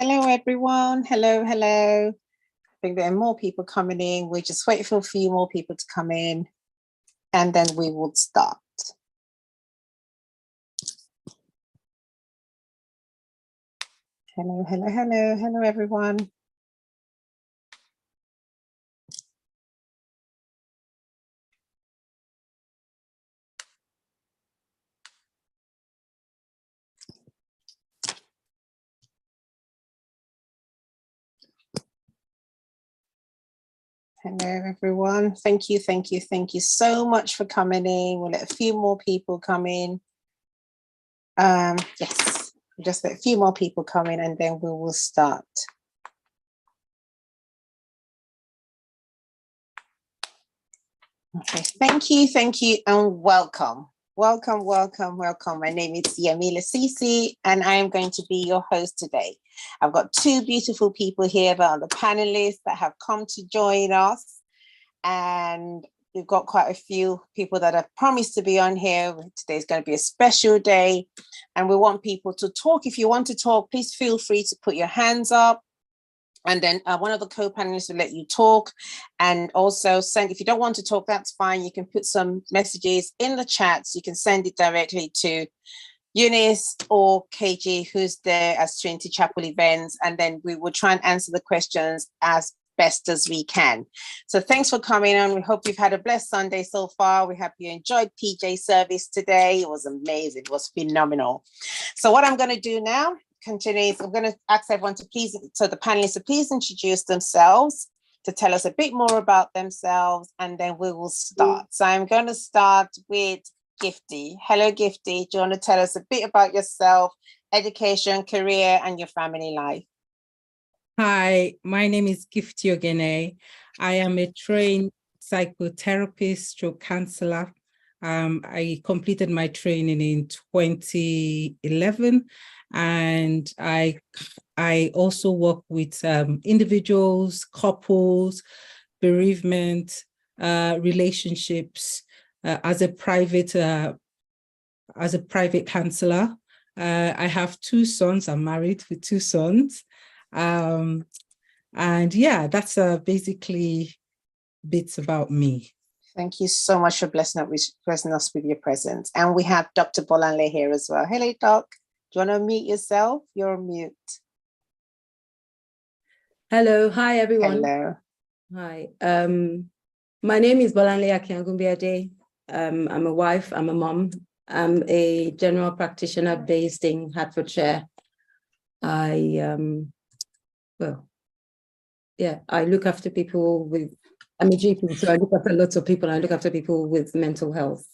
Hello, everyone. Hello, hello. I think there are more people coming in. We're just waiting for a few more people to come in, and then we will start. Hello, hello, hello, hello, everyone. Hello, everyone. Thank you, thank you, thank you so much for coming in. We'll let a few more people come in. Yes, just let a few more people come in, and then we will start. Okay, thank you, and welcome. Welcome, welcome, welcome. My name is Yemi Lasisi, and I am going to be your host today. I've got two beautiful people here that are the panelists that have come to join us. And we've got quite a few people that have promised to be on here. Today's going to be a special day, and we want people to talk. If you want to talk, please feel free to put your hands up. And then one of the co-panelists will let you talk, and also send, if you don't want to talk, that's fine. You can put some messages in the chat. So you can send it directly to Eunice or KG, who's there as Trinity Chapel Events. And then we will try and answer the questions as best as we can. So thanks for coming on. We hope you've had a blessed Sunday so far. We hope you enjoyed PJ service today. It was amazing. It was phenomenal. So what I'm going to do now, continues, I'm going to ask everyone to please, so the panelists to please introduce themselves, to tell us a bit more about themselves, and then we will start. So I'm going to start with Gifty. Hello, Gifty. Do you want to tell us a bit about yourself, education, career, and your family life? Hi, my name is Gifty Ogene. I am a trained psychotherapist stroke counselor. I completed my training in 2011, and I also work with individuals, couples, bereavement, relationships as a private counselor. I have two sons. I'm married with two sons. And yeah, that's basically bits about me. Thank you so much for blessing us with your presence. And we have Dr. Bolanle here as well. Hello, Doc. Do you want to meet yourself? You're on mute. Hello. Hi, everyone. Hello. Hi. My name is Bolanle Akiangumbiade. I'm a wife. I'm a mom. I'm a general practitioner based in Hertfordshire. I look after people with, I'm a GP, so I look after lots of people. I look after people with mental health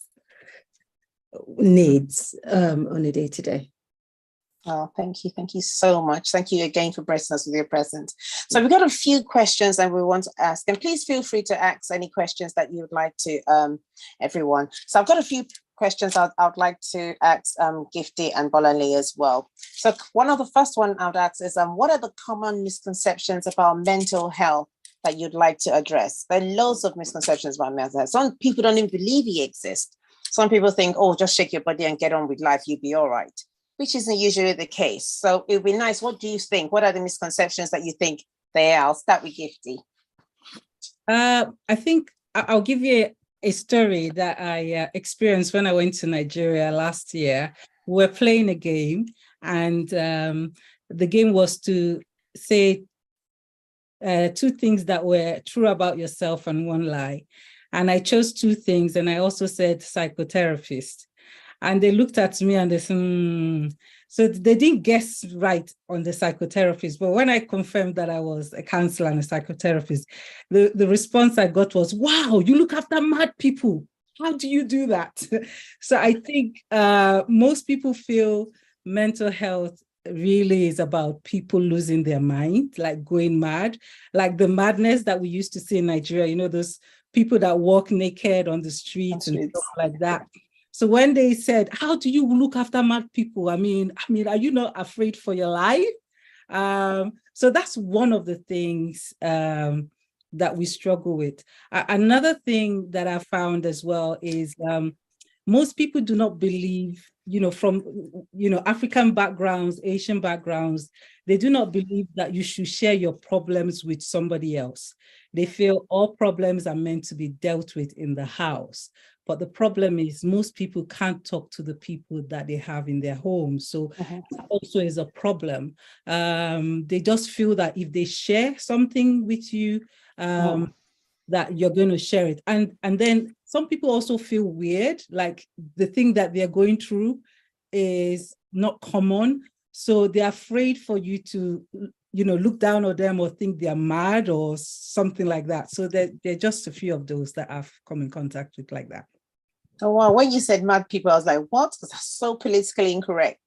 needs on a day-to-day. Oh, thank you. Thank you so much. Thank you again for blessing us with your presence. So we've got a few questions that we want to ask, and please feel free to ask any questions that you would like to, everyone. So I've got a few questions I'd like to ask Gifty and Bolanle as well. So one of the first one I would ask is, what are the common misconceptions about mental health that you'd like to address? There are loads of misconceptions about mental health. Some people don't even believe it exists. Some people think, oh, just shake your body and get on with life, you'll be all right, which isn't usually the case. So it would be nice. What do you think? What are the misconceptions that you think they are? I'll start with Gifty. I think I'll give you a story that I experienced when I went to Nigeria last year. We were playing a game, and the game was to say two things that were true about yourself and one lie. And I chose two things, and I also said psychotherapist. And they looked at me and they said, So they didn't guess right on the psychotherapist. But when I confirmed that I was a counselor and a psychotherapist, the response I got was, wow, you look after mad people. How do you do that? So I think most people feel mental health really is about people losing their mind, like going mad, like the madness that we used to see in Nigeria, you know, those people that walk naked on the streets and stuff like that. So when they said, how do you look after mad people? I mean, are you not afraid for your life? So that's one of the things that we struggle with. Another thing that I found as well is most people do not believe, from, African backgrounds, Asian backgrounds, they do not believe that you should share your problems with somebody else. They feel all problems are meant to be dealt with in the house. But the problem is most people can't talk to the people that they have in their homes. So that also is a problem. They just feel that if they share something with you, that you're going to share it. And then some people also feel weird, like the thing that they're going through is not common. So they're afraid for you to, look down on them or think they're mad or something like that. So there are just a few of those that I've come in contact with like that. Oh, wow. When you said mad people, I was like, what? Because that's so politically incorrect.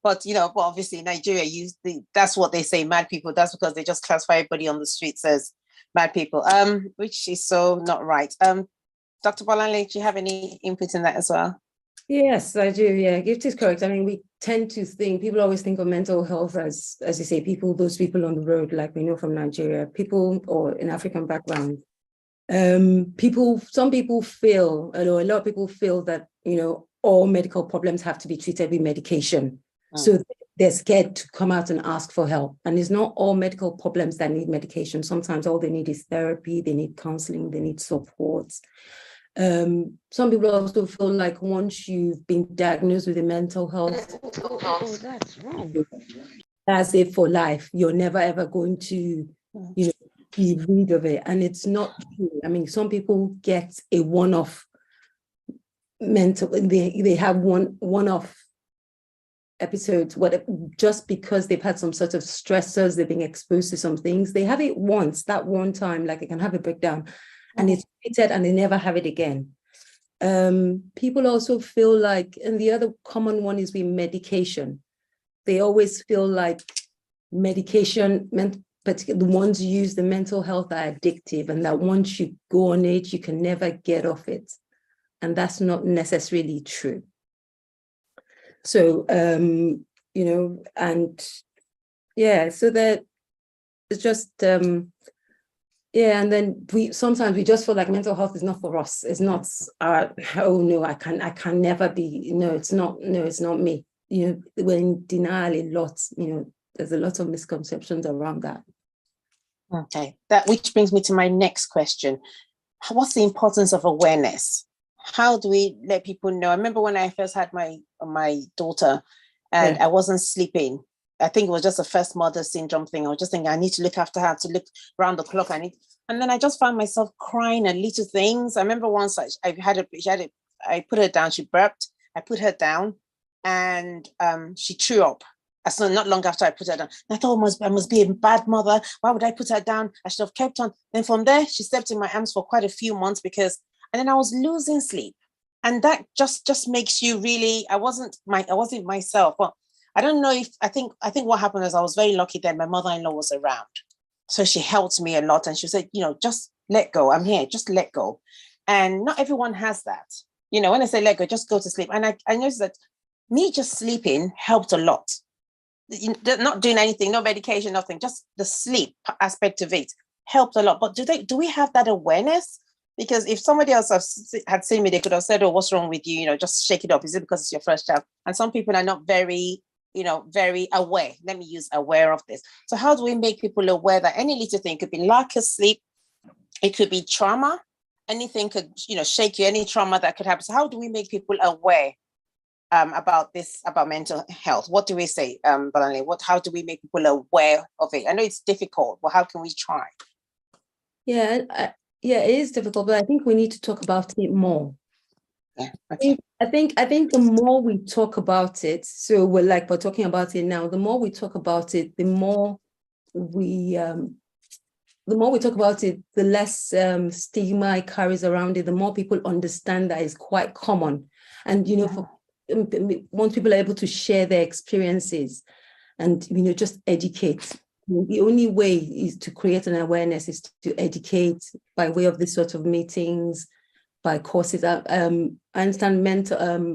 But, but obviously Nigeria that's what they say, mad people. That's because they just classify everybody on the streets as mad people, which is so not right. Dr. Bolanle, do you have any input in that as well? Yes, I do. Yeah, it is correct. I mean, we tend to think, people always think of mental health as you say, those people on the road, like we know from Nigeria, people or in African background. Some people feel, a lot of people feel that, all medical problems have to be treated with medication. So they're scared to come out and ask for help. And it's not all medical problems that need medication. Sometimes all they need is therapy, they need counseling, they need support. Some people also feel like once you've been diagnosed with a mental health, that's wrong. That's it for life. You're never ever going to, be rid of it. And it's not true. I mean, some people get a one-off mental, they have one-off episodes, just because they've had some sort of stressors, they've been exposed to some things. They have it once, that one time, like they can have a breakdown. And it's repeated and they never have it again. People also feel like, and the other common one is with medication. They always feel like medication, particularly the ones who use the mental health, are addictive, and that once you go on it, you can never get off it. And that's not necessarily true. So, and yeah, so that it's just, and then sometimes we just feel like mental health is not for us. It's not oh no, I can never be. No, it's not me. We're in denial a lot. There's a lot of misconceptions around that. Okay, which brings me to my next question. What's the importance of awareness? How do we let people know? I remember when I first had my daughter and I wasn't sleeping. I think it was just a first mother syndrome thing. I was just thinking, I need to look after her, to look around the clock. And then I just found myself crying at little things. I remember once I put her down, she burped, I put her down and she threw up. So not long after I put her down. And I thought, I must be a bad mother. Why would I put her down? I should have kept on. Then from there, she slept in my arms for quite a few months and then I was losing sleep. And that just makes you really, I wasn't myself. Well, I don't know I think what happened is I was very lucky that my mother-in-law was around. So she helped me a lot. And she said, just let go. I'm here, just let go. And not everyone has that. When I say let go, just go to sleep. And I noticed that me just sleeping helped a lot. Not doing anything, no medication, nothing, just the sleep aspect of it helped a lot. But do we have that awareness? Because if somebody else had seen me, they could have said, oh, what's wrong with you? Just shake it off. Is it because it's your first child? And some people are not very, very aware. Let me use aware of this. So how do we make people aware that any little thing could be lack of sleep? It could be trauma. Anything could, shake you, any trauma that could happen. So how do we make people aware about mental health? What do we say, Bolanle? How do we make people aware of it? I know it's difficult, but how can we try? Yeah, it is difficult, but I think we need to talk about it more. Yeah, okay. I think the more we talk about it, so we're talking about it now, the more we talk about it, the more we talk about it, the less stigma it carries around it, the more people understand that it's quite common. And, once people are able to share their experiences and, just educate, the only way is to create an awareness is to educate by way of this sort of meetings, by courses. I understand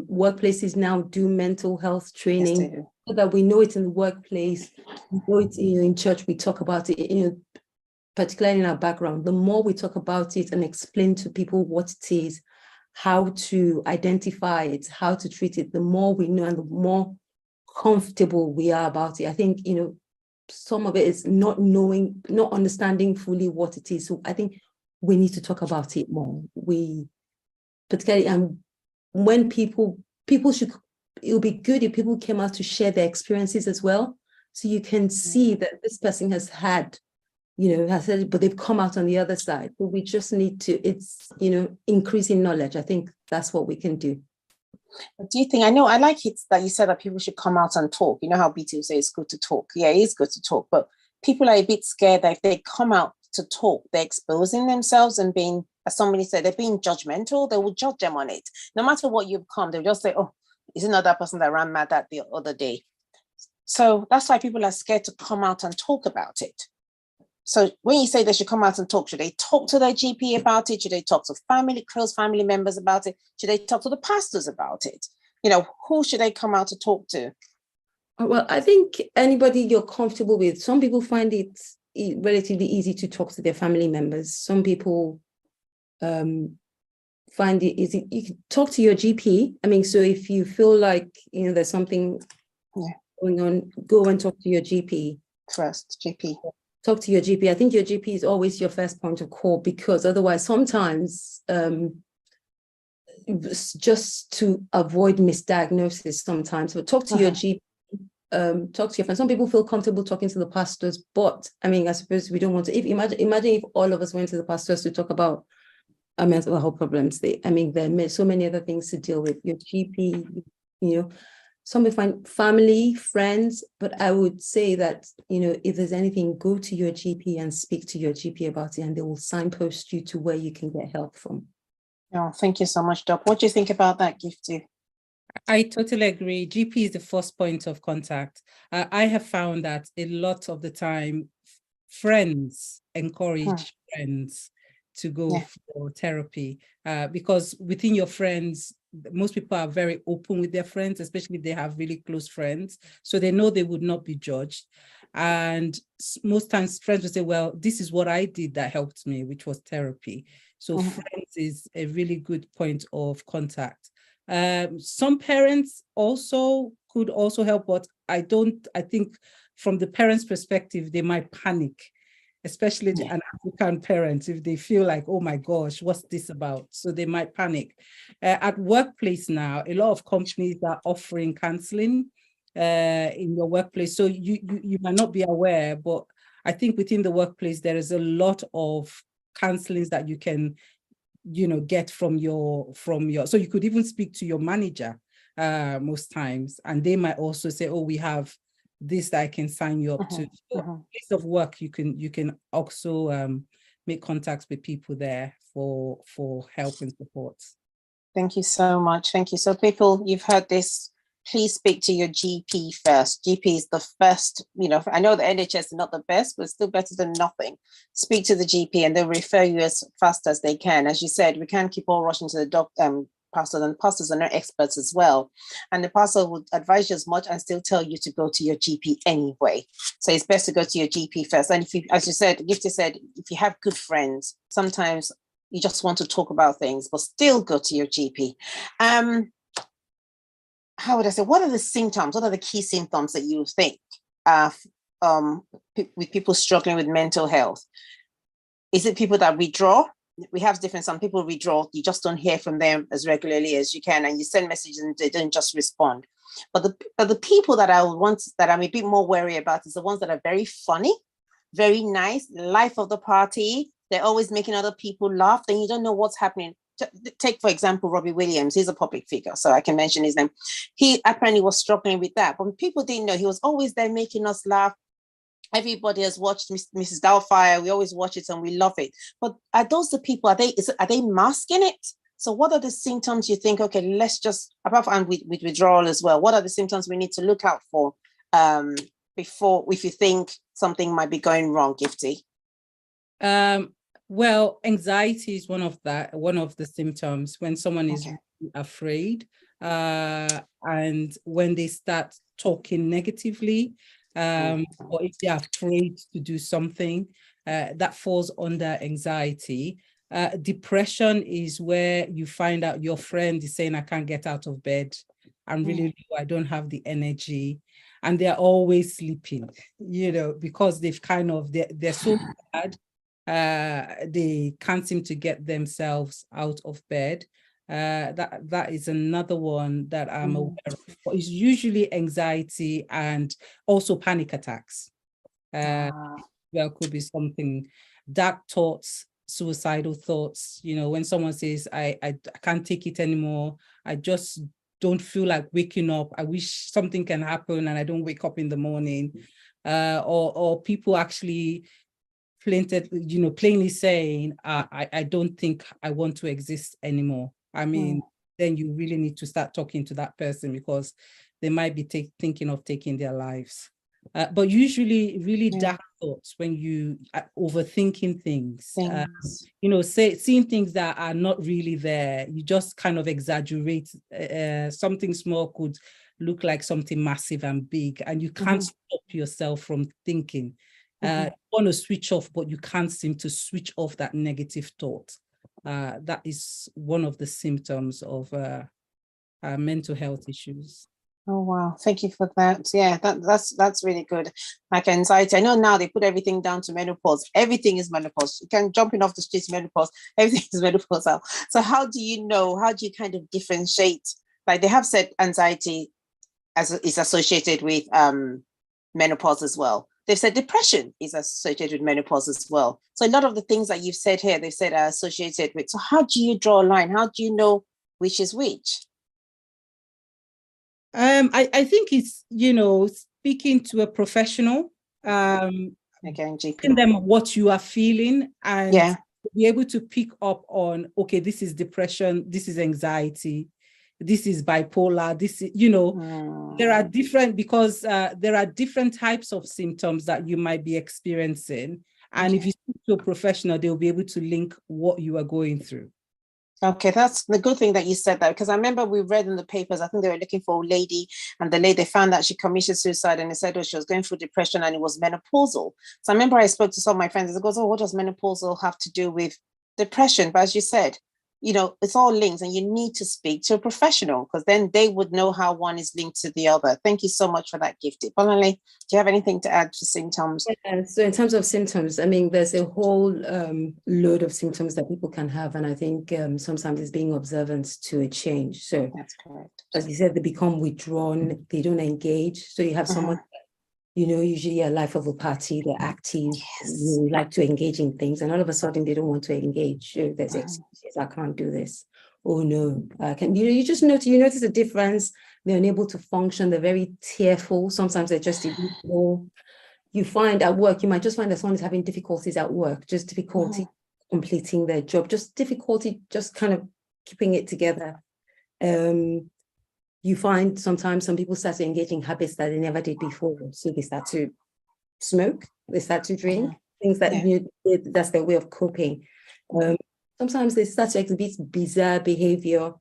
workplaces now do mental health training, so that we know it in the workplace, we know it in church, we talk about it, particularly in our background. The more we talk about it and explain to people what it is, how to identify it, how to treat it, the more we know and the more comfortable we are about it. I think, some of it is not knowing, not understanding fully what it is. So I think we need to talk about it more. Particularly, and when people should, it would be good if people came out to share their experiences as well. So you can see that this person has had, has said, but they've come out on the other side. But we just need to, it's, increasing knowledge. I think that's what we can do. Do you think, I like it that you said that people should come out and talk. You know how BT will say it's good to talk. Yeah, it is good to talk, but people are a bit scared that if they come out to talk, they're exposing themselves and being, as somebody said, they're being judgmental. They will judge them on it. No matter what you become, they'll just say, oh, is it not that person that ran mad that the other day? So that's why people are scared to come out and talk about it. So when you say they should come out and talk, should they talk to their GP about it? Should they talk to close family members about it? Should they talk to the pastors about it? Who should they come out to talk to? Well, I think anybody you're comfortable with. Some people find it relatively easy to talk to their family members. Some people find it easy. You can talk to your GP. I mean, so if you feel like, there's something going on, go and talk to your GP. First, GP. Talk to your GP. I think your GP is always your first point of call, because otherwise sometimes just to avoid misdiagnosis sometimes, but talk to your GP, talk to your friends. Some people feel comfortable talking to the pastors, but I mean, I suppose we don't want to, imagine if all of us went to the pastors to talk about our mental health problems. There are so many other things to deal with. Your GP, some may find family, friends, but I would say that, if there's anything, go to your GP and speak to your GP about it, and they will signpost you to where you can get help from. Oh, thank you so much, Doc. What do you think about that, Gifty? I totally agree. GP is the first point of contact. I have found that a lot of the time, friends encourage friends to go for therapy, because within your friends, most people are very open with their friends, especially if they have really close friends. So they know they would not be judged. And most times friends will say, well, this is what I did that helped me, which was therapy. So friends is a really good point of contact. Some parents also could also help, but I think from the parents' perspective, they might panic, especially an African parent, if they feel like, oh my gosh, what's this about? So they might panic. At workplace now, a lot of companies are offering counseling in your workplace. So you might not be aware, but I think within the workplace, there is a lot of counselings that you can, get from your, so you could even speak to your manager most times, and they might also say, oh, we have this that I can sign you up to. So place of work, you can also make contacts with people there for help and support. Thank you so much. Thank you. So people, you've heard this. Please speak to your GP first. GP is the first, I know the NHS is not the best, but still better than nothing. Speak to the GP and they'll refer you as fast as they can. As you said, we can't keep all rushing to the doctor. Pastors and pastors are not experts as well. And the pastor would advise you as much and still tell you to go to your GP anyway. So it's best to go to your GP first. And if you, as you said, Gifty said, if you have good friends, sometimes you just want to talk about things, but still go to your GP. How would I say, what are the symptoms? What are the key symptoms that you think with people struggling with mental health? Is it people that withdraw? We have some people withdraw, you just don't hear from them as regularly as you can, and you send messages and they don't just respond. But the people that I'm a bit more wary about is the ones that are very funny, very nice, life of the party. They're always making other people laugh, then you don't know what's happening. Take, for example, Robbie Williams. He's a public figure, so I can mention his name. He apparently was struggling with that, but people didn't know. He was always there making us laugh. Everybody has watched Mrs. Doubtfire. We always watch it and we love it. But are those the people? Are they masking it? So what are the symptoms you think, okay, let's just, apart from with withdrawal as well, what are the symptoms we need to look out for before, if you think something might be going wrong, Gifty? Well, anxiety is one of the symptoms when someone is afraid, and when they start talking negatively, or if they are afraid to do something, that falls under anxiety. Depression is where you find out your friend is saying, I can't get out of bed. I'm really low, I don't have the energy. And they're always sleeping, because they've they're so bad. They can't seem to get themselves out of bed. That is another one that I'm aware of. It's usually anxiety and also panic attacks. There could be something, dark thoughts, suicidal thoughts. When someone says, I can't take it anymore, I just don't feel like waking up, I wish something can happen and I don't wake up in the morning. Or people actually plainly saying, I don't think I want to exist anymore. I mean, then you really need to start talking to that person, because they might be thinking of taking their lives. But usually really dark thoughts, when you are overthinking things, seeing things that are not really there. You just kind of exaggerate. Something small could look like something massive and big, and you can't stop yourself from thinking. You want to switch off, but you can't seem to switch off that negative thought. That is one of the symptoms of mental health issues. Oh, wow. Thank you for that. Yeah, that's really good. Like anxiety. I know now they put everything down to menopause. Everything is menopause. You can jumping off the streets, menopause. Everything is menopausal. So how do you kind of differentiate? Like they have said anxiety is associated with menopause as well. They've said depression is associated with menopause as well. So a lot of the things that you've said here, they've said are associated with. So how do you draw a line? How do you know which is which? I think it's, speaking to a professional, again, GP. telling them what you are feeling, and be able to pick up on, okay, this is depression, this is anxiety, this is bipolar, this is, there are different, because there are different types of symptoms that you might be experiencing. And if you speak to a professional, they'll be able to link what you are going through. Okay, that's the good thing that you said that, because I remember we read in the papers, I think they were looking for a lady, and the lady, they found that she committed suicide, and they said, she was going through depression and it was menopausal. So I remember I spoke to some of my friends, and they go, what does menopausal have to do with depression? But as you said, it's all linked, and you need to speak to a professional, because then they would know how one is linked to the other. Thank you so much for that, Gifty. Bolanle, do you have anything to add to symptoms? Yeah, so in terms of symptoms, I mean, there's a whole load of symptoms that people can have. And I think sometimes it's being observant to a change. So that's correct. As you said, they become withdrawn, they don't engage. So you have someone usually a life of a party, they're active, like to engage in things, and all of a sudden they don't want to engage. There's excuses, I can't do this. Oh no, I can. You just notice a difference. They're unable to function. They're very tearful. Sometimes they're just emotional. You find at work, you might just find that someone is having difficulties at work, just difficulty completing their job, just difficulty just kind of keeping it together. You find sometimes some people start to engage in habits that they never did before. So they start to smoke, they start to drink, things that that's their way of coping. Sometimes they start to exhibit bizarre behavior.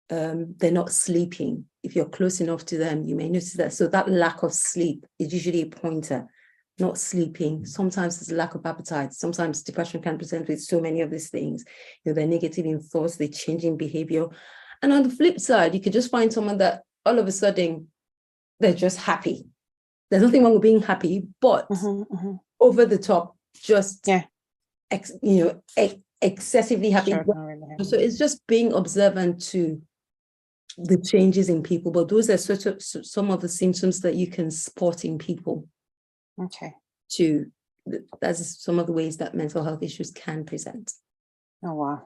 They're not sleeping. If you're close enough to them, you may notice that. So that lack of sleep is usually a pointer. Not sleeping. Sometimes it's a lack of appetite. Sometimes depression can present with so many of these things. They're negative in thoughts, they're changing behavior. And on the flip side, you could just find someone that all of a sudden they're just happy. There's nothing wrong with being happy, but over the top, just excessively happy. So it's just being observant to the changes in people. But those are some of the symptoms that you can spot in people. Okay. That's some of the ways that mental health issues can present. Oh, wow.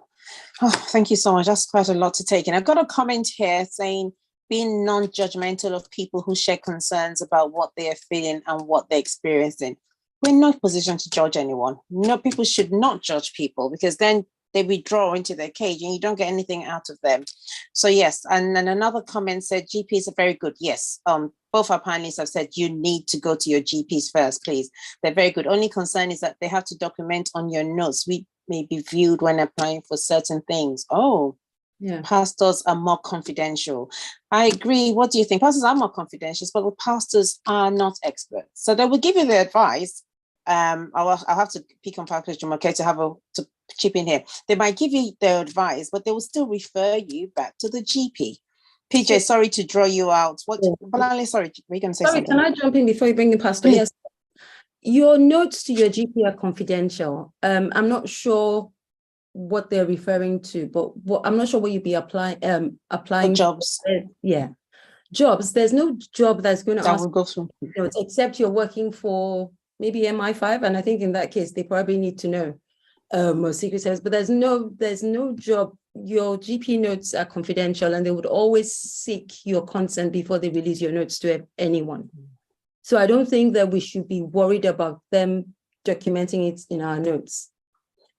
Oh, thank you so much. That's quite a lot to take in. I've got a comment here saying, being non-judgmental of people who share concerns about what they are feeling and what they're experiencing. We're not in a position to judge anyone. No, people should not judge people, because then they withdraw into their cage and you don't get anything out of them. So yes, and then another comment said, GPs are very good. Yes, both our panelists have said you need to go to your GPs first, please. They're very good. Only concern is that they have to document on your notes. We may be viewed when applying for certain things. Oh, yeah. Pastors are more confidential. I agree. What do you think? Pastors are more confidential, but the pastors are not experts. So they will give you the advice. I'll have to pick on Pastor Jumoke to chip in here. They might give you their advice, but they will still refer you back to the GP. PJ, sorry to draw you out. Bolanle, sorry, we're going to say Sorry, something. can I jump in before you bring in Pastor? Please. Yes. Your notes to your GP are confidential. I'm not sure what they're referring to, but I'm not sure what you'd be applying For jobs. Yeah. Jobs. There's no job that's going to That ask will go through. notes, except you're working for maybe MI5, and I think in that case they probably need to know or Secret Service, but there's no job. Your GP notes are confidential, and they would always seek your consent before they release your notes to anyone. So I don't think that we should be worried about them documenting it in our notes.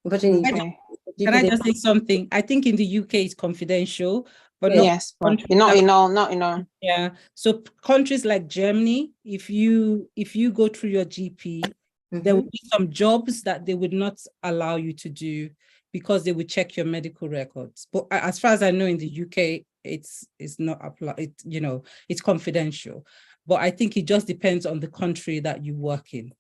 Unfortunately, Okay. Can I just say something? I think in the UK it's confidential, but Yes, but not in all. Yeah. So countries like Germany, if you go through your GP, there will be some jobs that they would not allow you to do because they would check your medical records. But as far as I know, in the UK, it's not applied. It's confidential. But I think it just depends on the country that you work in.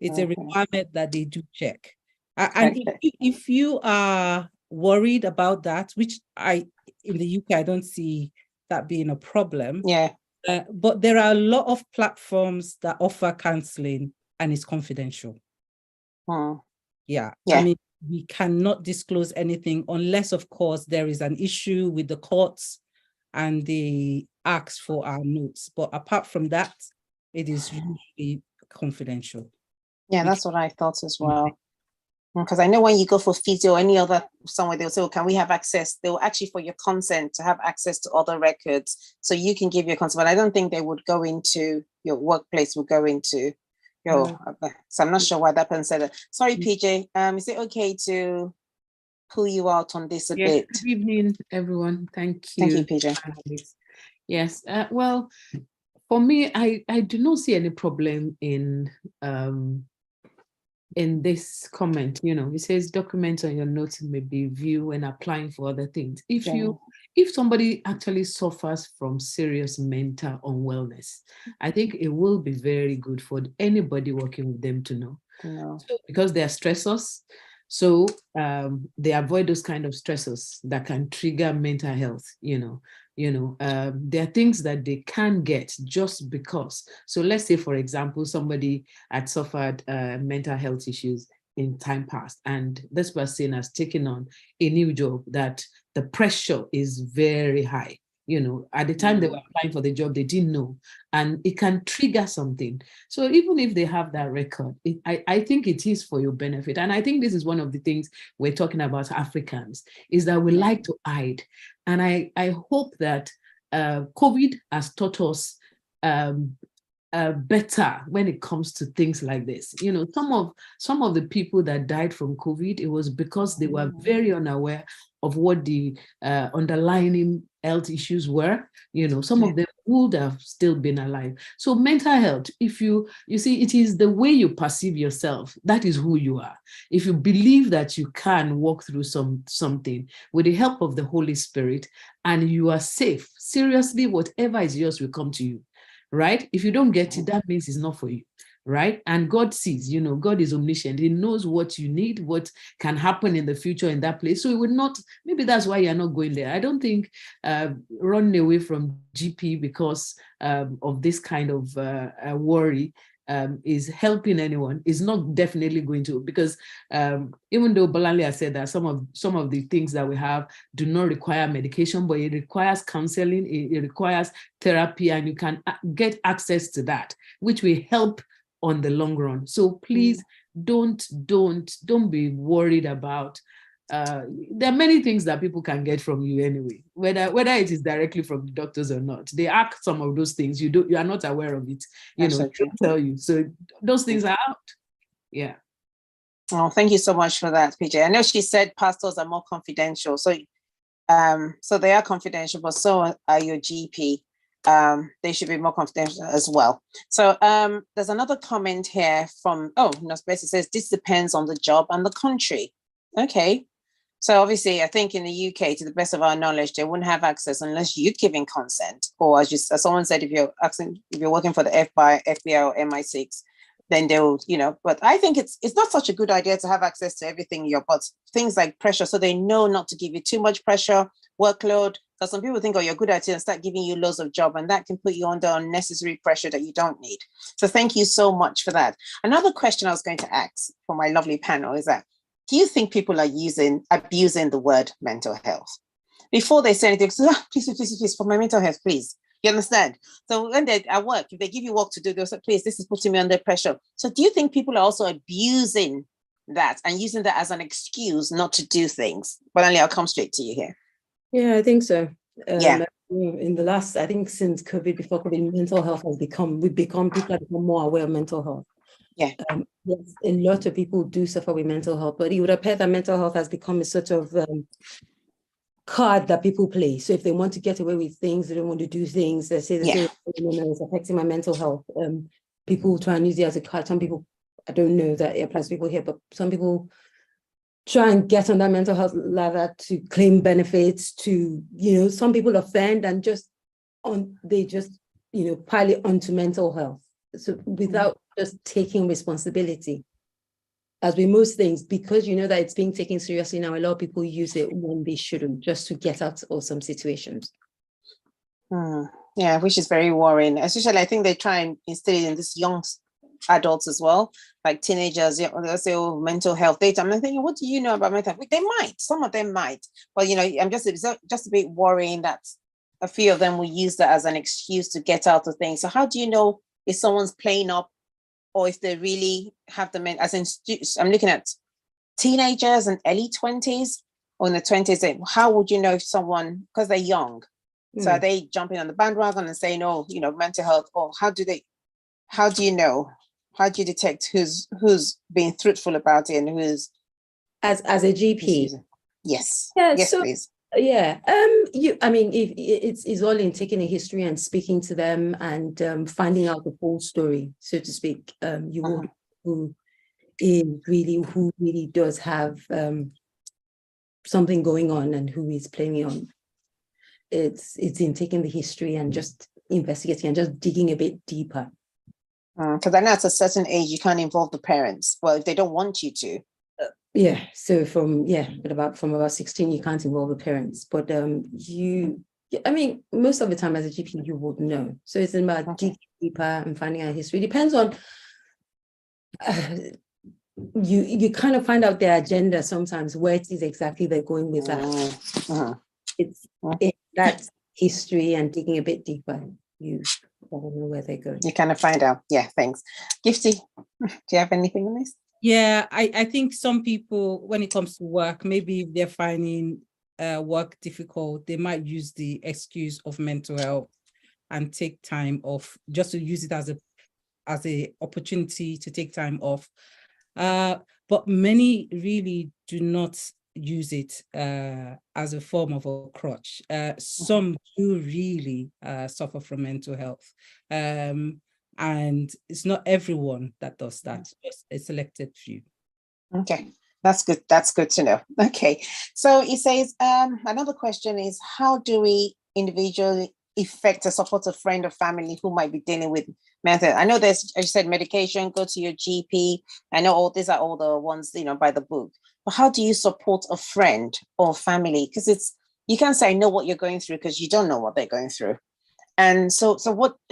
It's a requirement that they do check. And if you are worried about that, which in the UK, I don't see that being a problem. Yeah. But there are a lot of platforms that offer counseling and it's confidential. Yeah. I mean, we cannot disclose anything unless, of course, there is an issue with the courts and they ask for our notes. But apart from that, it is usually confidential. Yeah, that's what I thought as well. Because I know when you go for physio or any other somewhere, they'll say, oh, can we have access? They'll actually for your consent to have access to other records. So you can give your consent, but I don't think they would go into your workplace, would go into your, so I'm not sure why that person said that. Sorry, PJ, is it okay to pull you out on this a bit? Good evening, everyone. Thank you. Thank you, PJ. Yes, well, for me, I do not see any problem in this comment. It says documents on your notes may be viewed when applying for other things. If somebody actually suffers from serious mental unwellness, I think it will be very good for anybody working with them to know. So, because they are stressors, so they avoid those kind of stressors that can trigger mental health. There are things that they can get just because. So let's say, for example, somebody had suffered mental health issues in time past, and this person has taken on a new job that the pressure is very high. At the time they were applying for the job, they didn't know, and it can trigger something. So even if they have that record, I think it is for your benefit. And I think this is one of the things we're talking about Africans, is that we like to hide. And I hope that COVID has taught us better when it comes to things like this. Some of the people that died from COVID, it was because they were very unaware of what the underlying health issues were. Some of them would have still been alive. So mental health, if you see, it is the way you perceive yourself. That is who you are. If you believe that you can walk through something with the help of the Holy Spirit and you are safe, seriously, whatever is yours will come to you. Right? If you don't get it, that means it's not for you. Right? And God sees, God is omniscient. He knows what you need, what can happen in the future in that place. So it would not, maybe that's why you're not going there. I don't think running away from GP because of this kind of worry is helping anyone. Is not definitely going to, because even though Bolanle has said that some of the things that we have do not require medication, but it requires counseling, it requires therapy, and you can get access to that, which will help on the long run. So please don't be worried about. There are many things that people can get from you anyway, whether it is directly from the doctors or not. They ask some of those things. You are not aware of it. They don't tell you. So those things are out. Yeah. Oh, thank you so much for that, PJ. I know she said pastors are more confidential. So they are confidential, but so are your GP. They should be more confidential as well. So there's another comment here from, Nosbesi says, this depends on the job and the country. Okay. So obviously, I think in the UK, to the best of our knowledge, they wouldn't have access unless you're giving consent. Or as someone said, if you're working for the FBI or MI6, then they'll, but I think it's not such a good idea to have access to everything in your butt, things like pressure, so they know not to give you too much pressure, workload, because some people think, oh, you're good at it and start giving you loads of job, and that can put you under unnecessary pressure that you don't need. So thank you so much for that. Another question I was going to ask for my lovely panel is that, do you think people are abusing the word mental health? Before they say anything, so, please, for my mental health, please. You understand? So when they're at work, if they give you work to do, they'll say, please, this is putting me under pressure. So do you think people are also abusing that and using that as an excuse not to do things? Well, I'll come straight to you here. Yeah, I think so. Yeah. In the last, I think since COVID, before COVID, mental health has people have become more aware of mental health. Yeah. Yes, a lot of people do suffer with mental health, but it would appear that mental health has become a sort of card that people play. So if they want to get away with things, they don't want to do things, they say, it's affecting my mental health. People try and use it as a card. Some people, I don't know that it applies to people here, but some people try and get on that mental health ladder to claim benefits, to, some people offend and they just pile it onto mental health. So without just taking responsibility. As with most things, because that it's being taken seriously now, a lot of people use it when they shouldn't, just to get out of some situations. Yeah, which is very worrying. Especially, I think they try and instill it in this young adults as well, like teenagers. They'll say, "Oh, mental health data." I'm thinking, what do you know about mental health? They might, some of them might, but I'm just a bit worrying that a few of them will use that as an excuse to get out of things. So how do you know if someone's playing up, or if they really have them in, as in, I'm looking at teenagers and early 20s or in the 20s, how would you know if someone, because they're young, so are they jumping on the bandwagon and saying, oh, mental health, or how do you know? How do you detect who's being truthful about it and who's... As a GP? Yes. Yeah, yes, please. Yeah, if it's all in taking a history and speaking to them and finding out the full story, so to speak. You will who really does have something going on and who is playing on. It's in taking the history and just investigating and just digging a bit deeper. Because I know at a certain age you can't involve the parents. Well, if they don't want you to. Yeah, so from about 16 you can't involve the parents, but most of the time as a GP you would know. So it's about digging deeper and finding out history. It depends on you kind of find out their agenda sometimes, where it is exactly they're going with that. It's that history and digging a bit deeper. You don't know where they're going. You kind of find out. Yeah, thanks. Gifty, do you have anything on this? Yeah, I think some people, when it comes to work, maybe if they're finding work difficult, they might use the excuse of mental health and take time off, just to use it as a opportunity to take time off. But many really do not use it as a form of a crutch. Some do really suffer from mental health. And it's not everyone that does that, just a selected few. Okay, that's good. That's good to know. Okay, so it says another question is, how do we individually effect or support a friend or family who might be dealing with mental health? I know there's, as you said, medication, go to your GP. I know all these are all the ones, by the book. But how do you support a friend or family? Because you can't say I know what you're going through because you don't know what they're going through. And so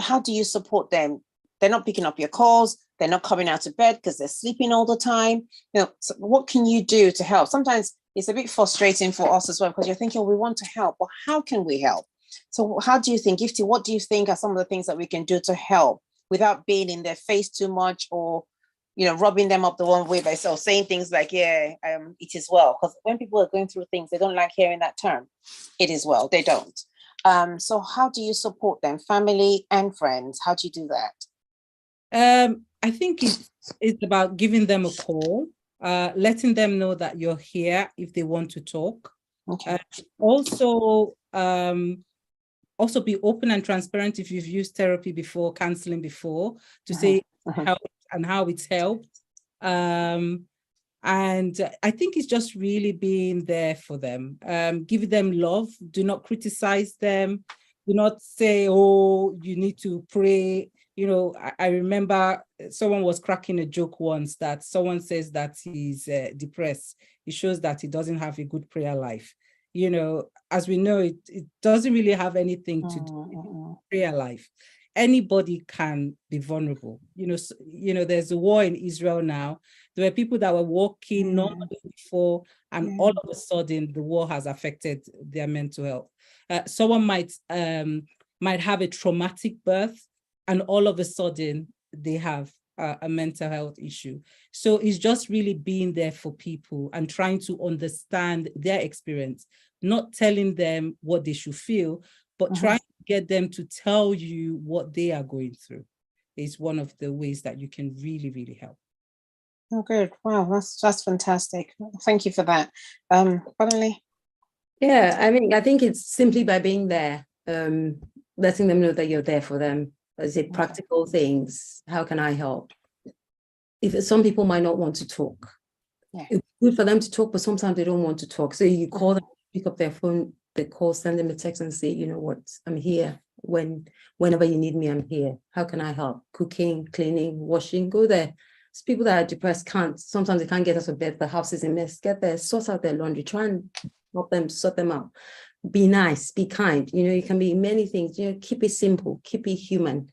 how do you support them? They're not picking up your calls. They're not coming out of bed because they're sleeping all the time. So what can you do to help? Sometimes it's a bit frustrating for us as well, because you're thinking, we want to help, but how can we help? So how do you think, Gifty, what do you think are some of the things that we can do to help without being in their face too much, or, rubbing them up the one way by saying things like, it is well? Because when people are going through things, they don't like hearing that term. It is well. They don't. So how do you support them, family and friends? How do you do that? I think it's about giving them a call, letting them know that you're here if they want to talk. Okay. Also be open and transparent if you've used therapy before, counseling before, to say how and how it's helped. And I think it's just really being there for them, giving them love. Do not criticize them. Do not say, oh, you need to pray. You know, I remember someone was cracking a joke once that someone says that he's depressed. It shows that he doesn't have a good prayer life. You know, as we know, it doesn't really have anything to do with prayer life. Anybody can be vulnerable. You know, there's a war in Israel now. There were people that were walking normally before, and all of a sudden the war has affected their mental health. Someone might have a traumatic birth, and all of a sudden they have a mental health issue. So it's just really being there for people and trying to understand their experience, not telling them what they should feel, but trying to get them to tell you what they are going through is one of the ways that you can really, really help. Oh, good. Wow, that's fantastic. Thank you for that. Bolanle? Yeah, I mean, I think it's simply by being there, letting them know that you're there for them. Is it practical things? How can I help? If some people might not want to talk, it's good for them to talk, but sometimes they don't want to talk. So you call them, pick up their phone, they call, send them a text and say, you know what, I'm here. Whenever you need me, I'm here. How can I help? Cooking, cleaning, washing, go there. It's people that are depressed sometimes they can't get out of bed, the house is a mess. Get there, sort out their laundry, try and help them sort them out. Be nice, be kind. You know, you can be many things. You know, keep it simple, keep it human,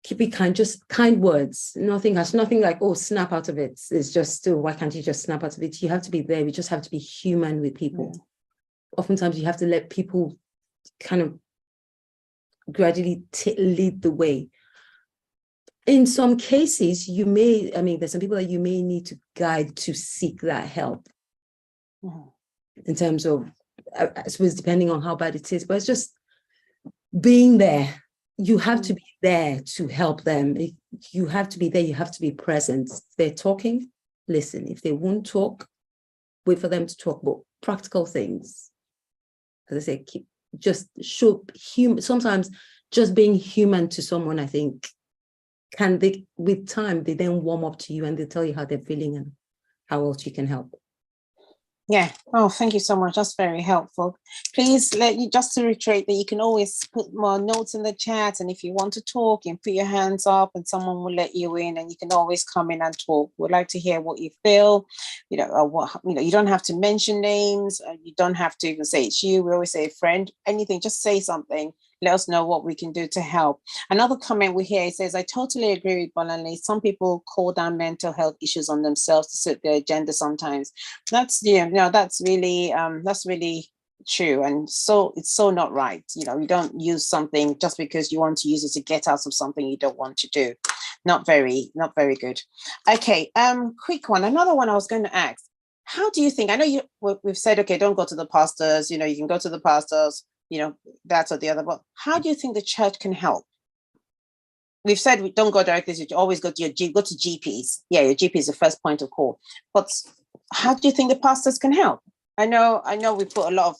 keep it kind, just kind words. Nothing like, oh, snap out of it. It's just still, why can't you just snap out of it? You have to be there. We just have to be human with people. Oftentimes you have to let people kind of gradually lead the way. In some cases, there's some people that you may need to guide to seek that help. In terms of, I suppose, depending on how bad it is, but it's just being there. You have to be there to help them. You have to be there. You have to be present. If they're talking, listen. If they won't talk, wait for them to talk. But practical things, as I say, sometimes just being human to someone, I think, with time, they then warm up to you and they tell you how they're feeling and how else you can help. Yeah. Oh, thank you so much. That's very helpful. Please just to reiterate that you can always put more notes in the chat. And if you want to talk, you can put your hands up and someone will let you in, and you can always come in and talk. We'd like to hear what you feel, you don't have to mention names. You don't have to even say it's you. We always say a friend, anything, just say something. Let us know what we can do to help. Another comment we hear, it says, I totally agree with Bolanle. Some people call down mental health issues on themselves to suit their agenda sometimes. That's really true. And so it's so not right. You don't use something just because you want to use it to get out of something you don't want to do. Not very good. Okay, quick one. Another one I was going to ask. How do you think, I know we've said, okay, don't go to the pastors, you can go to the pastors, that or the other, but how do you think the church can help? We've said we don't go directly to, always go to GPs. Yeah, your GP is the first point of call. But how do you think the pastors can help? I know we put a lot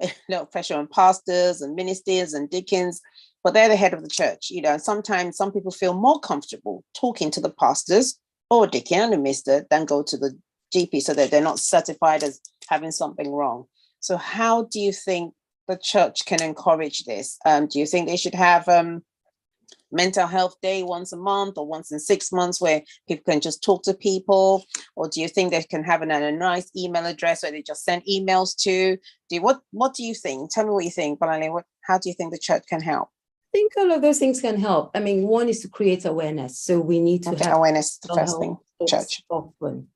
of pressure on pastors and ministers and deacons, but they're the head of the church, and sometimes some people feel more comfortable talking to the pastors or deacon and the minister than go to the GP, so that they're not certified as having something wrong. So how do you think the church can encourage this? Do you think they should have mental health day once a month or once in 6 months where people can just talk to people? Or do you think they can have a nice email address where they just send emails to? What do you think? Tell me what you think, Bolanle. How do you think the church can help? I think all of those things can help. I mean, one is to create awareness. So we need to have awareness, the first thing, church. Often.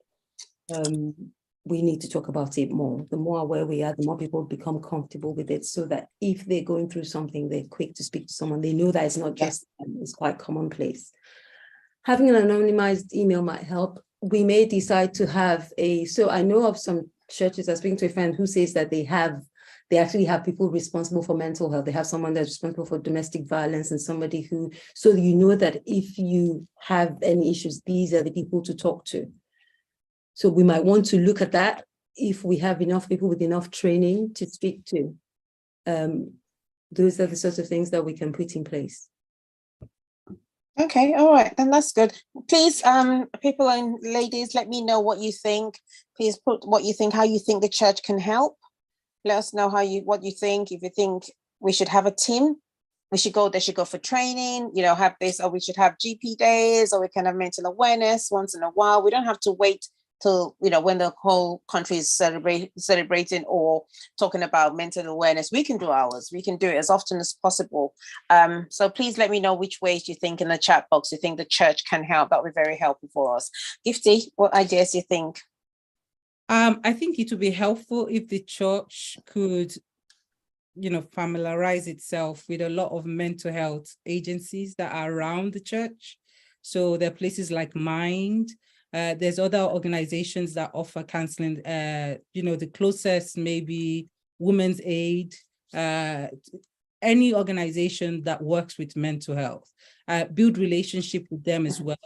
We need to talk about it more. The more aware we are, the more people become comfortable with it, so that if they're going through something, they're quick to speak to someone. They know that it's not just them, it's quite commonplace. Having an anonymized email might help. We may decide to have so I know of some churches, I was speaking to a friend who says that they actually have people responsible for mental health. They have someone that's responsible for domestic violence and somebody so that if you have any issues, these are the people to talk to. So we might want to look at that if we have enough people with enough training to speak to. Those are the sorts of things that we can put in place. Okay, all right, then that's good. Please, people and ladies, let me know what you think. Please put what you think, how you think the church can help. Let us know what you think. If you think we should have a team. They should go for training, have this, or we should have GP days, or we can have mental awareness once in a while. We don't have to wait till, when the whole country is celebrating or talking about mental awareness. We can do ours. We can do it as often as possible. So please let me know which ways you think in the chat box you think the church can help. That would be very helpful for us. Gifty, what ideas do you think? I think it would be helpful if the church could, familiarize itself with a lot of mental health agencies that are around the church. So there are places like Mind. There's other organizations that offer counseling. The closest maybe Women's Aid, any organization that works with mental health. Build relationship with them as well,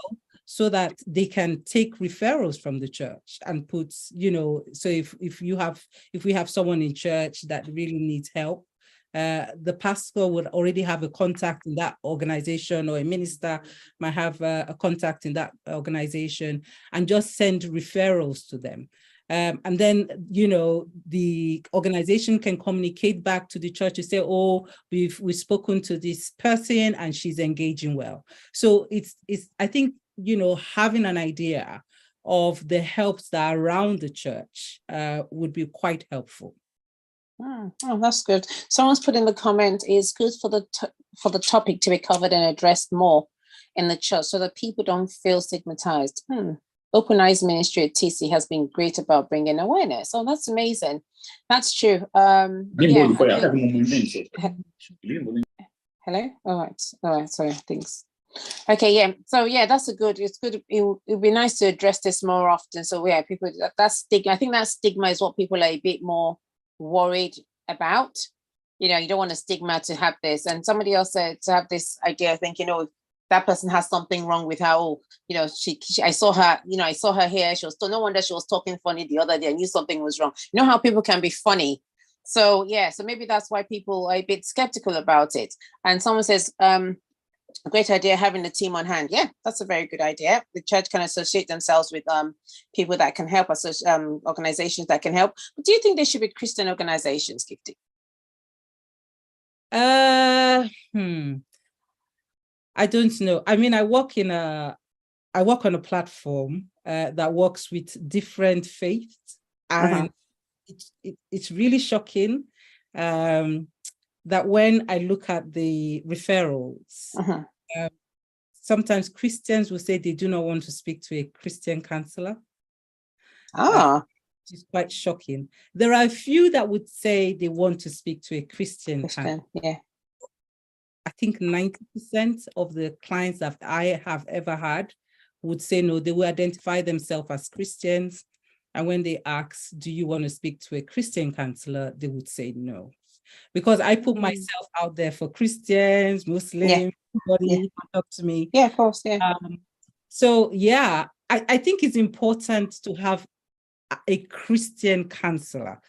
so that they can take referrals from the church and put, so if we have someone in church that really needs help, the pastor would already have a contact in that organization, or a minister might have a contact in that organization, and just send referrals to them. And then, the organization can communicate back to the church to say, oh, we've spoken to this person and she's engaging well. So it's I think, having an idea of the helps that are around the church would be quite helpful. Oh, that's good. Someone's put in the comment, it's good for the topic to be covered and addressed more in the church so that people don't feel stigmatized. Open Eyes Ministry at TC has been great about bringing awareness. Oh, that's amazing. That's true. Hello? All right. Sorry, thanks. Okay, yeah. So yeah, it's good. It would be nice to address this more often. So yeah, people, that stigma, I think that stigma is what people are a bit more worried about. You don't want a stigma to have this. And somebody else said to have this idea, thinking, that person has something wrong with her. I saw her here. She was, no wonder she was talking funny the other day. I knew something was wrong. You know how people can be funny. So yeah, so maybe that's why people are a bit skeptical about it. And someone says, a great idea having the team on hand. Yeah, that's a very good idea. The church can associate themselves with people that can help, organizations that can help. But do you think there should be Christian organizations, Gifty? I don't know. I mean, I work on a platform that works with different faiths, and it's really shocking that when I look at the referrals, sometimes Christians will say they do not want to speak to a Christian counselor. Which is quite shocking. There are a few that would say they want to speak to a Christian counselor. Yeah. I think 90% of the clients that I have ever had would say no. They will identify themselves as Christians. And when they ask, do you want to speak to a Christian counselor? They would say no. Because I put myself out there for Christians, Muslims, everybody talk to me. Yeah, of course, yeah. So yeah, I think it's important to have a Christian counselor,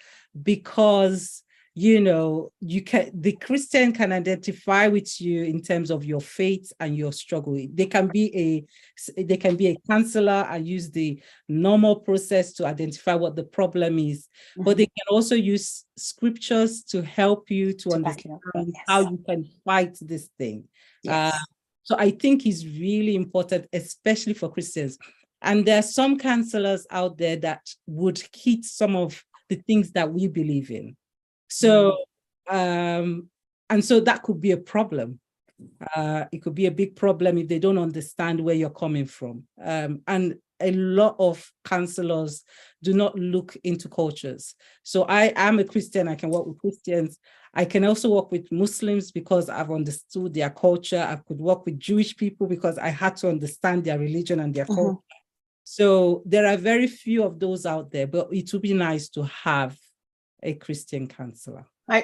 because the Christian can identify with you in terms of your faith and your struggle. They can be a counselor and use the normal process to identify what the problem is, but they can also use scriptures to help you to understand how you can fight this thing. So I think it's really important, especially for Christians. And there are some counselors out there that would hit some of the things that we believe in. So, and so that could be a problem. It could be a big problem if they don't understand where you're coming from. And a lot of counselors do not look into cultures. So I am a Christian, I can work with Christians. I can also work with Muslims because I've understood their culture. I could work with Jewish people because I had to understand their religion and their culture. So there are very few of those out there, but it would be nice to have a Christian counselor. I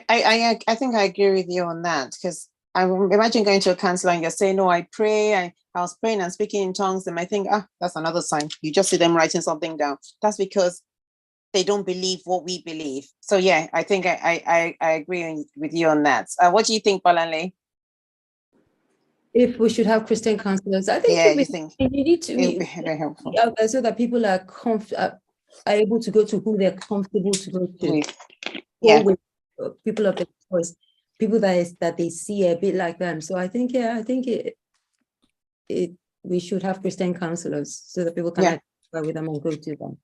think I agree with you on that, because I imagine going to a counselor and you're saying, no, I pray, I was praying and speaking in tongues, and I think, that's another sign. You just see them writing something down. That's because they don't believe what we believe. So yeah, I think I agree with you on that. What do you think, Bolanle? If we should have Christian counselors, I think you need to be very helpful so that people are able to go to who they're comfortable to go to. With people of their choice, people that they see a bit like them. So I think, yeah, I think we should have Christian counselors so that people can identify with them and go to them.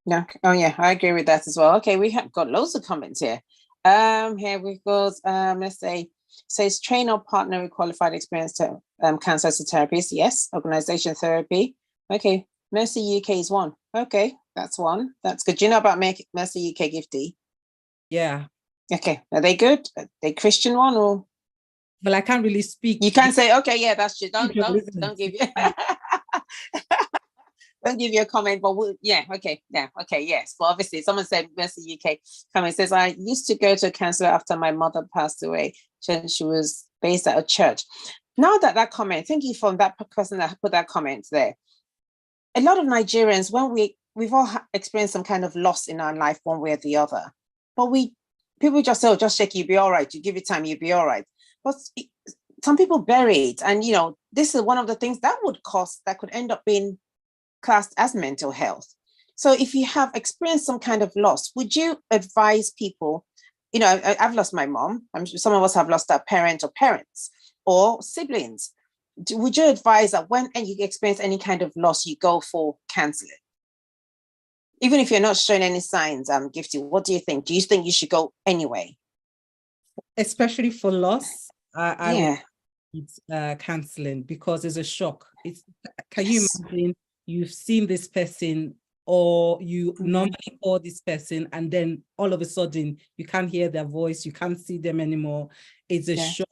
Yeah. Oh yeah, I agree with that as well. Okay, we have got loads of comments here. Here we go. Let's say, says train or partner with qualified experience to counselor as a therapist. Yes, organization therapy. Okay, Mercy UK is one. Okay, that's one. That's good. Do you know about Mercy UK, Gifty? Yeah. Okay, are they good? Are they Christian one or? Well, I can't really speak. You can't say, okay, yeah, that's true. Don't give you don't give you a comment, but okay, yes. But obviously, someone said Mercy UK comment says, I used to go to a counselor after my mother passed away. She was based at a church. Now that comment, thank you for that person that put that comment there. A lot of Nigerians, when we've all experienced some kind of loss in our life, one way or the other, but people just say, oh, just shake, you'll be all right. You give it time, you'll be all right. But some people bury it, and this is one of the things that could end up being classed as mental health. So if you have experienced some kind of loss, would you advise people, I've lost my mom, I'm sure some of us have lost our parent or parents or siblings. Would you advise that when you experience any kind of loss, you go for counseling? Even if you're not showing any signs, Gifty, what do you think? Do you think you should go anyway? Especially for loss, I it's counseling, because it's a shock. Can you imagine you've seen this person, or you normally call this person, and then all of a sudden you can't hear their voice, you can't see them anymore. It's a shock,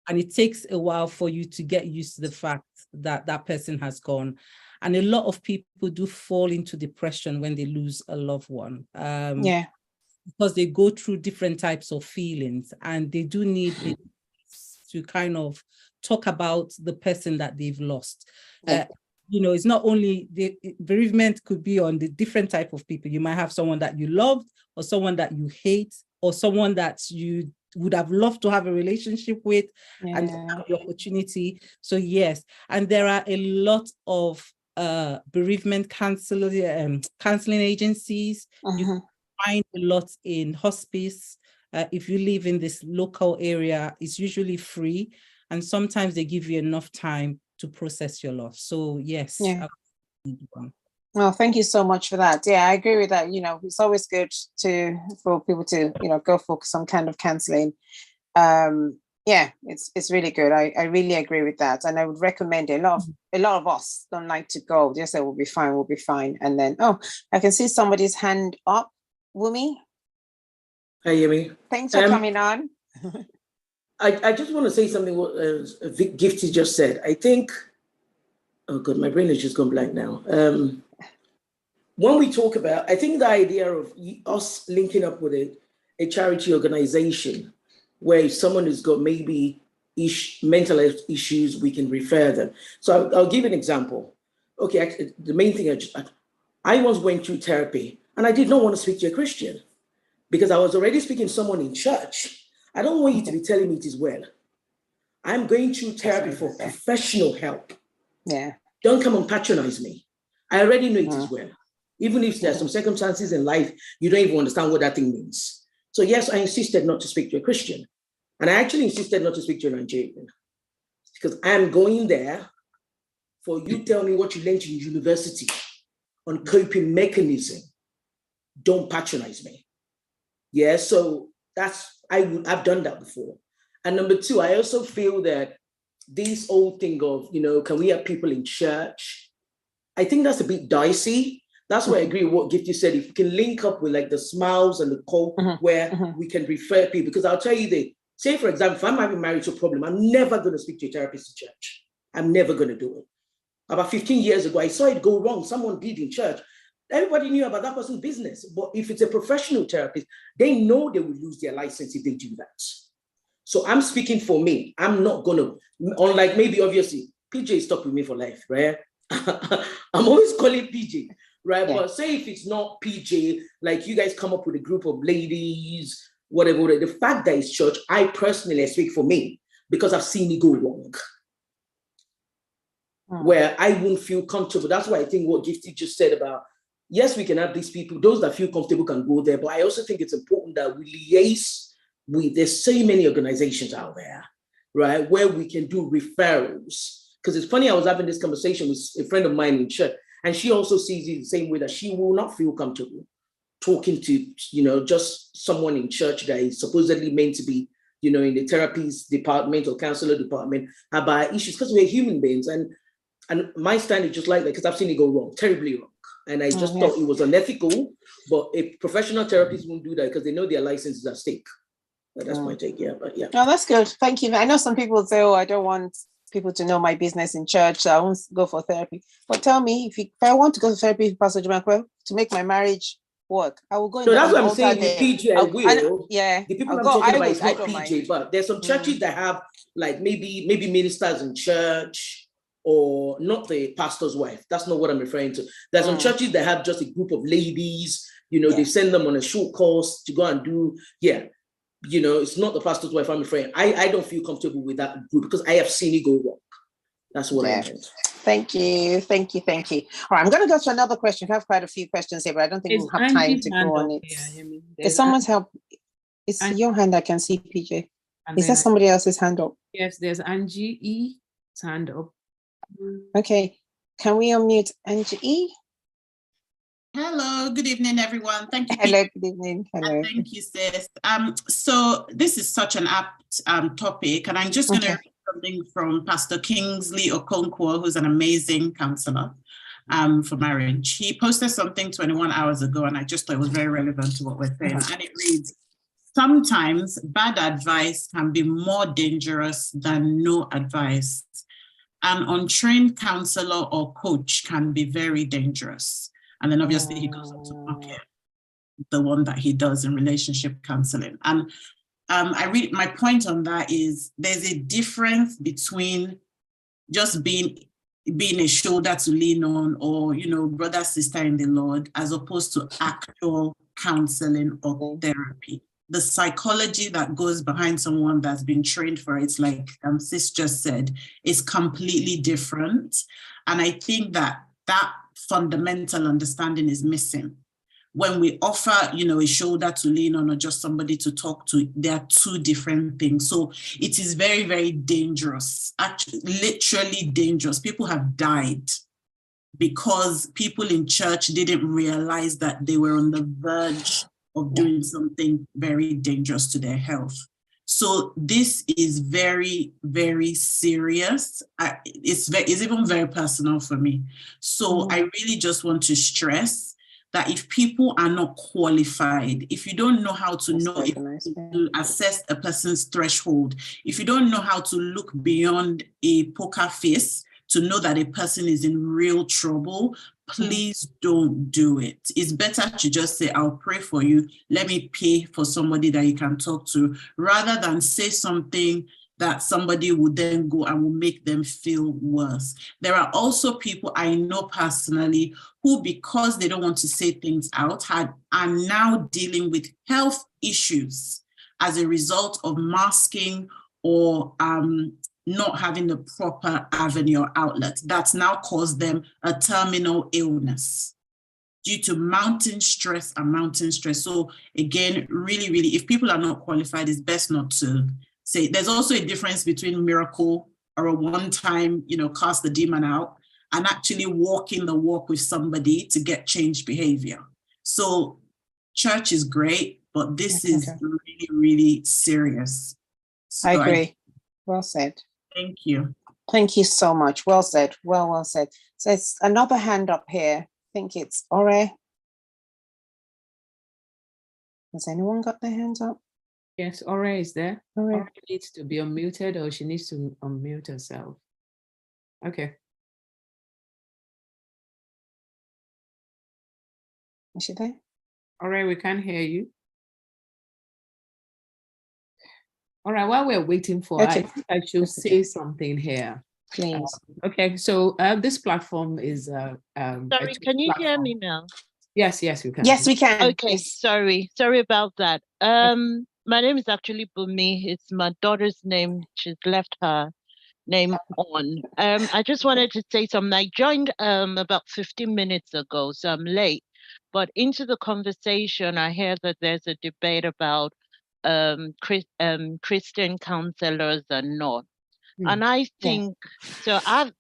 and it takes a while for you to get used to the fact that that person has gone. And a lot of people do fall into depression when they lose a loved one. Because they go through different types of feelings, and they do need to kind of talk about the person that they've lost. It's not only the bereavement could be on the different type of people. You might have someone that you loved, or someone that you hate, or someone that you would have loved to have a relationship with, and have the opportunity. So yes, and there are a lot of bereavement counseling agencies. You can find a lot in hospice. If you live in this local area, it's usually free, and sometimes they give you enough time to process your loss. So yes. Well, thank you so much for that. Yeah, I agree with that. It's always good for people to go for some kind of counseling. It's really good. I really agree with that, and I would recommend it. A lot of us don't like to go. They say we'll be fine, and then I can see somebody's hand up. Wumi. Hi, Yemi. Thanks for coming on. I just want to say something what Gifty just said. I think, oh God, my brain has just gone blank now. When we talk about, I think the idea of us linking up with a charity organization, where if someone has got maybe mental health issues, we can refer them. So I'll give an example. Okay, the main thing, I once went through therapy, and I did not want to speak to a Christian, because I was already speaking to someone in church. I don't want you to be telling me it is well. I'm going through therapy for professional help. Yeah. Don't come and patronize me. I already know it is well. Even if there's some circumstances in life, you don't even understand what that thing means. So yes, I insisted not to speak to a Christian. And I actually insisted not to speak to a Nigerian, because I'm going there for you tell me what you learned in university on coping mechanism. Don't patronize me. Yeah, so I've done that before. And number two, I also feel that this old thing of, can we have people in church? I think that's a bit dicey. That's why I agree with what Gifty said. If we can link up with like the Smiles and the Co, where we can refer people, because I'll tell you say for example, if I'm having a marital problem, I'm never going to speak to a therapist in church. I'm never going to do it. About 15 years ago, I saw it go wrong. Someone did in church. Everybody knew about that person's business. But if it's a professional therapist, they know they will lose their license if they do that. So I'm speaking for me. I'm not going to, unlike maybe obviously, PJ is stuck with me for life, right? I'm always calling PJ, right? Yeah. But say if it's not PJ, like you guys come up with a group of ladies, whatever, the fact that it's church, I personally speak for me because I've seen it go wrong. Where I wouldn't feel comfortable. That's why I think what Gifty just said about, yes, we can have these people, those that feel comfortable can go there, but I also think it's important that we liaise there's so many organizations out there, right, where we can do referrals. Because it's funny, I was having this conversation with a friend of mine in church, and she also sees it the same way, that she will not feel comfortable talking to, just someone in church that is supposedly meant to be, in the therapies department or counselor department about issues, because we're human beings. And my stand is just like that, because I've seen it go wrong, terribly wrong. And I just thought it was unethical, but if professional therapists won't do that because they know their license is at stake. But that's my take, but yeah. No, that's good. Thank you. I know some people say, I don't want people to know my business in church, so I won't go for therapy. But tell me, if I want to go to therapy, Pastor Jumakwe, to make my marriage work, I will go. So that's what I'm saying. With PJ, I will. Yeah. The people I'm talking about is not PJ, but there's some churches that have like maybe ministers in church, or not the pastor's wife. That's not what I'm referring to. There's some churches that have just a group of ladies. They send them on a short course to go and do. It's not the pastor's wife. I'm afraid I don't feel comfortable with that group because I have seen it go wrong. That's what I meant. Thank you. All right, I'm going to go to another question. We have quite a few questions here, but I don't think we'll have time to go on it. Is someone's help? It's your hand I can see, PJ. Is that somebody else's hand up? Yes, there's Angie E's hand up. Okay, can we unmute Angie E? Hello, good evening, everyone. Thank you. Hello, good evening. Hello. Thank you, sis. So this is such an apt topic, and I'm just going to read something from Pastor Kingsley Okonkwo, who's an amazing counselor for marriage. He posted something 21 hours ago, and I just thought it was very relevant to what we're saying. And it reads, sometimes bad advice can be more dangerous than no advice. An untrained counselor or coach can be very dangerous. And then obviously he goes on to market the one that he does in relationship counseling. And my point on that is there's a difference between just being a shoulder to lean on, or, brother, sister in the Lord, as opposed to actual counseling or therapy. The psychology that goes behind someone that's been trained for it, like Sis just said, is completely different. And I think that fundamental understanding is missing. When we offer, a shoulder to lean on or just somebody to talk to, they are two different things. So it is very, very dangerous, actually, literally dangerous. People have died because people in church didn't realize that they were on the verge of doing something very dangerous to their health. So this is very, very serious. It's even very personal for me. So I really just want to stress that if people are not qualified, if you don't know how to to assess a person's threshold, if you don't know how to look beyond a poker face to know that a person is in real trouble, please don't do it. It's better to just say, I'll pray for you. Let me pay for somebody that you can talk to, rather than say something that somebody would then go and will make them feel worse. There are also people I know personally who, because they don't want to say things out, are now dealing with health issues as a result of masking or not having the proper avenue or outlet. That's now caused them a terminal illness due to mounting stress. So again, really, really, if people are not qualified, it's best not to say. There's also a difference between miracle or a one-time, cast the demon out, and actually walking the walk with somebody to get changed behavior. So church is great, but this is really, really serious. So I agree. Well said. Thank you. Thank you so much. Well said. Well said. So it's another hand up here. I think it's Ore. Has anyone got their hands up? Yes, Ore is there. Ore. Ore needs to be unmuted, or she needs to unmute herself. Okay. Is she there? Ore, we can't hear you. All right, while we're waiting for her, I should say something here. Please. Okay, so this platform is sorry, can you hear me now? Yes, we can. Yes, we can. Okay, Yes. sorry about that. My name is actually Bumi. It's my daughter's name. She's left her name on. I just wanted to say something. I joined about 15 minutes ago, so I'm late. But into the conversation, I hear that there's a debate about Christian counselors or not. Mm. And I think so. I've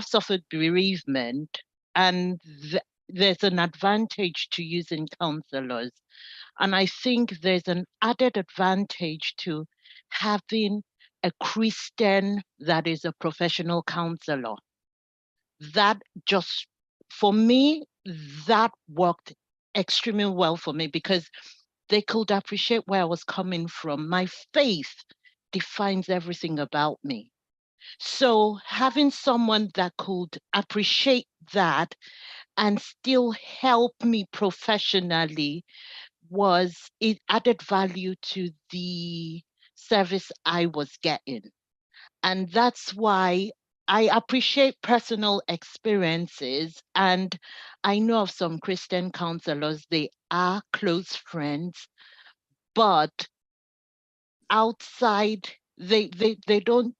suffered bereavement, and there's an advantage to using counselors, and I think there's an added advantage to having a Christian that is a professional counselor. That just, for me, that worked extremely well for me because they could appreciate where I was coming from. My faith defines everything about me. So having someone that could appreciate that and still help me professionally it added value to the service I was getting. And that's why I appreciate personal experiences. And I know of some Christian counselors, they are close friends, but outside, they don't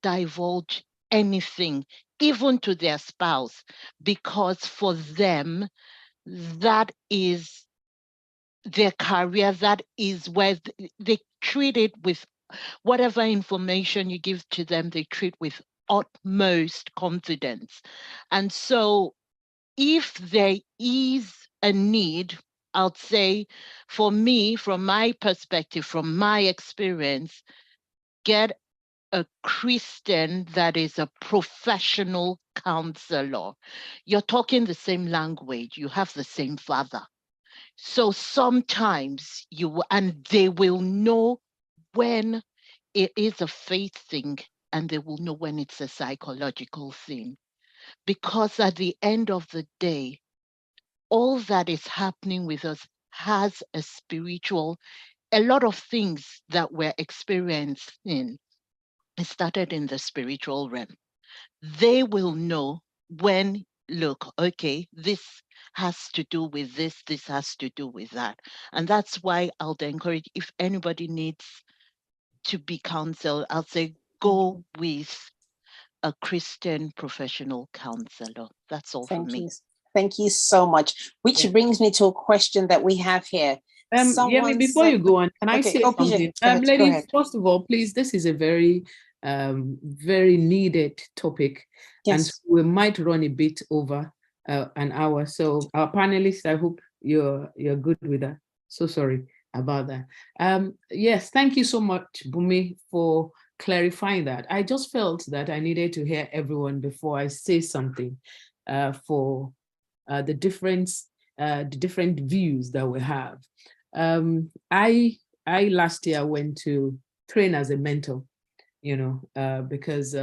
divulge anything, even to their spouse, because for them, that is their career, that is where they treat it with whatever information you give to them, they treat with utmost confidence. And so if there is a need, I'll say, for me, from my perspective, from my experience, get a Christian that is a professional counselor. You're talking the same language, you have the same father. So sometimes and they will know when it is a faith thing, and they will know when it's a psychological thing. Because at the end of the day, all that is happening with us has a lot of things that we're experiencing, it started in the spiritual realm. They will know when, look, okay, this has to do with this has to do with that. And that's why I'll encourage, if anybody needs to be counseled, I'll say go with a Christian professional counselor. That's all for me. Thank you so much. Which brings me to a question that we have here. Before you go on, can I say something? Ladies, first of all, please, this is a very, very needed topic. Yes. And so we might run a bit over an hour. So our panelists, I hope you're good with that. So sorry about that. Yes, thank you so much, Bumi, for clarifying that. I just felt that I needed to hear everyone before I say something for the different views that we have. I last year went to train as a mentor, because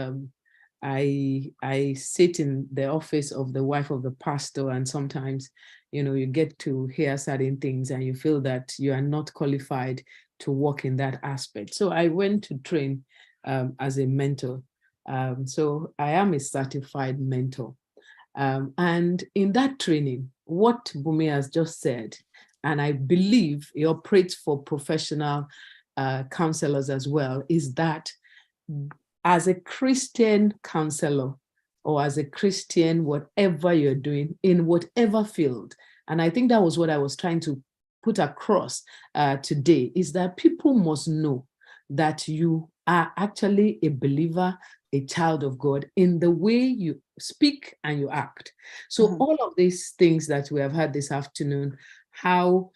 I sit in the office of the wife of the pastor, and sometimes, you get to hear certain things and you feel that you are not qualified to work in that aspect. So I went to train as a mentor. So I am a certified mentor. And in that training, what Bumi has just said, and I believe it operates for professional counselors as well, is that as a Christian counselor or as a Christian, whatever you're doing in whatever field, and I think that was what I was trying to put across today, is that people must know that you are actually a believer, a child of God, in the way you speak and you act. So all of these things that we have had this afternoon, how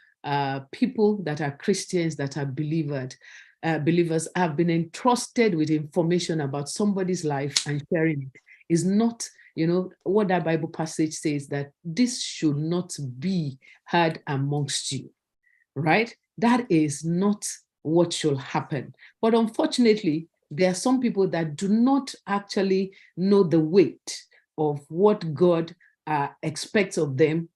people that are Christians, that are believers have been entrusted with information about somebody's life and sharing it, is not, what that Bible passage says, that this should not be heard amongst you, right? That is not what should happen. But unfortunately, there are some people that do not actually know the weight of what God expects of them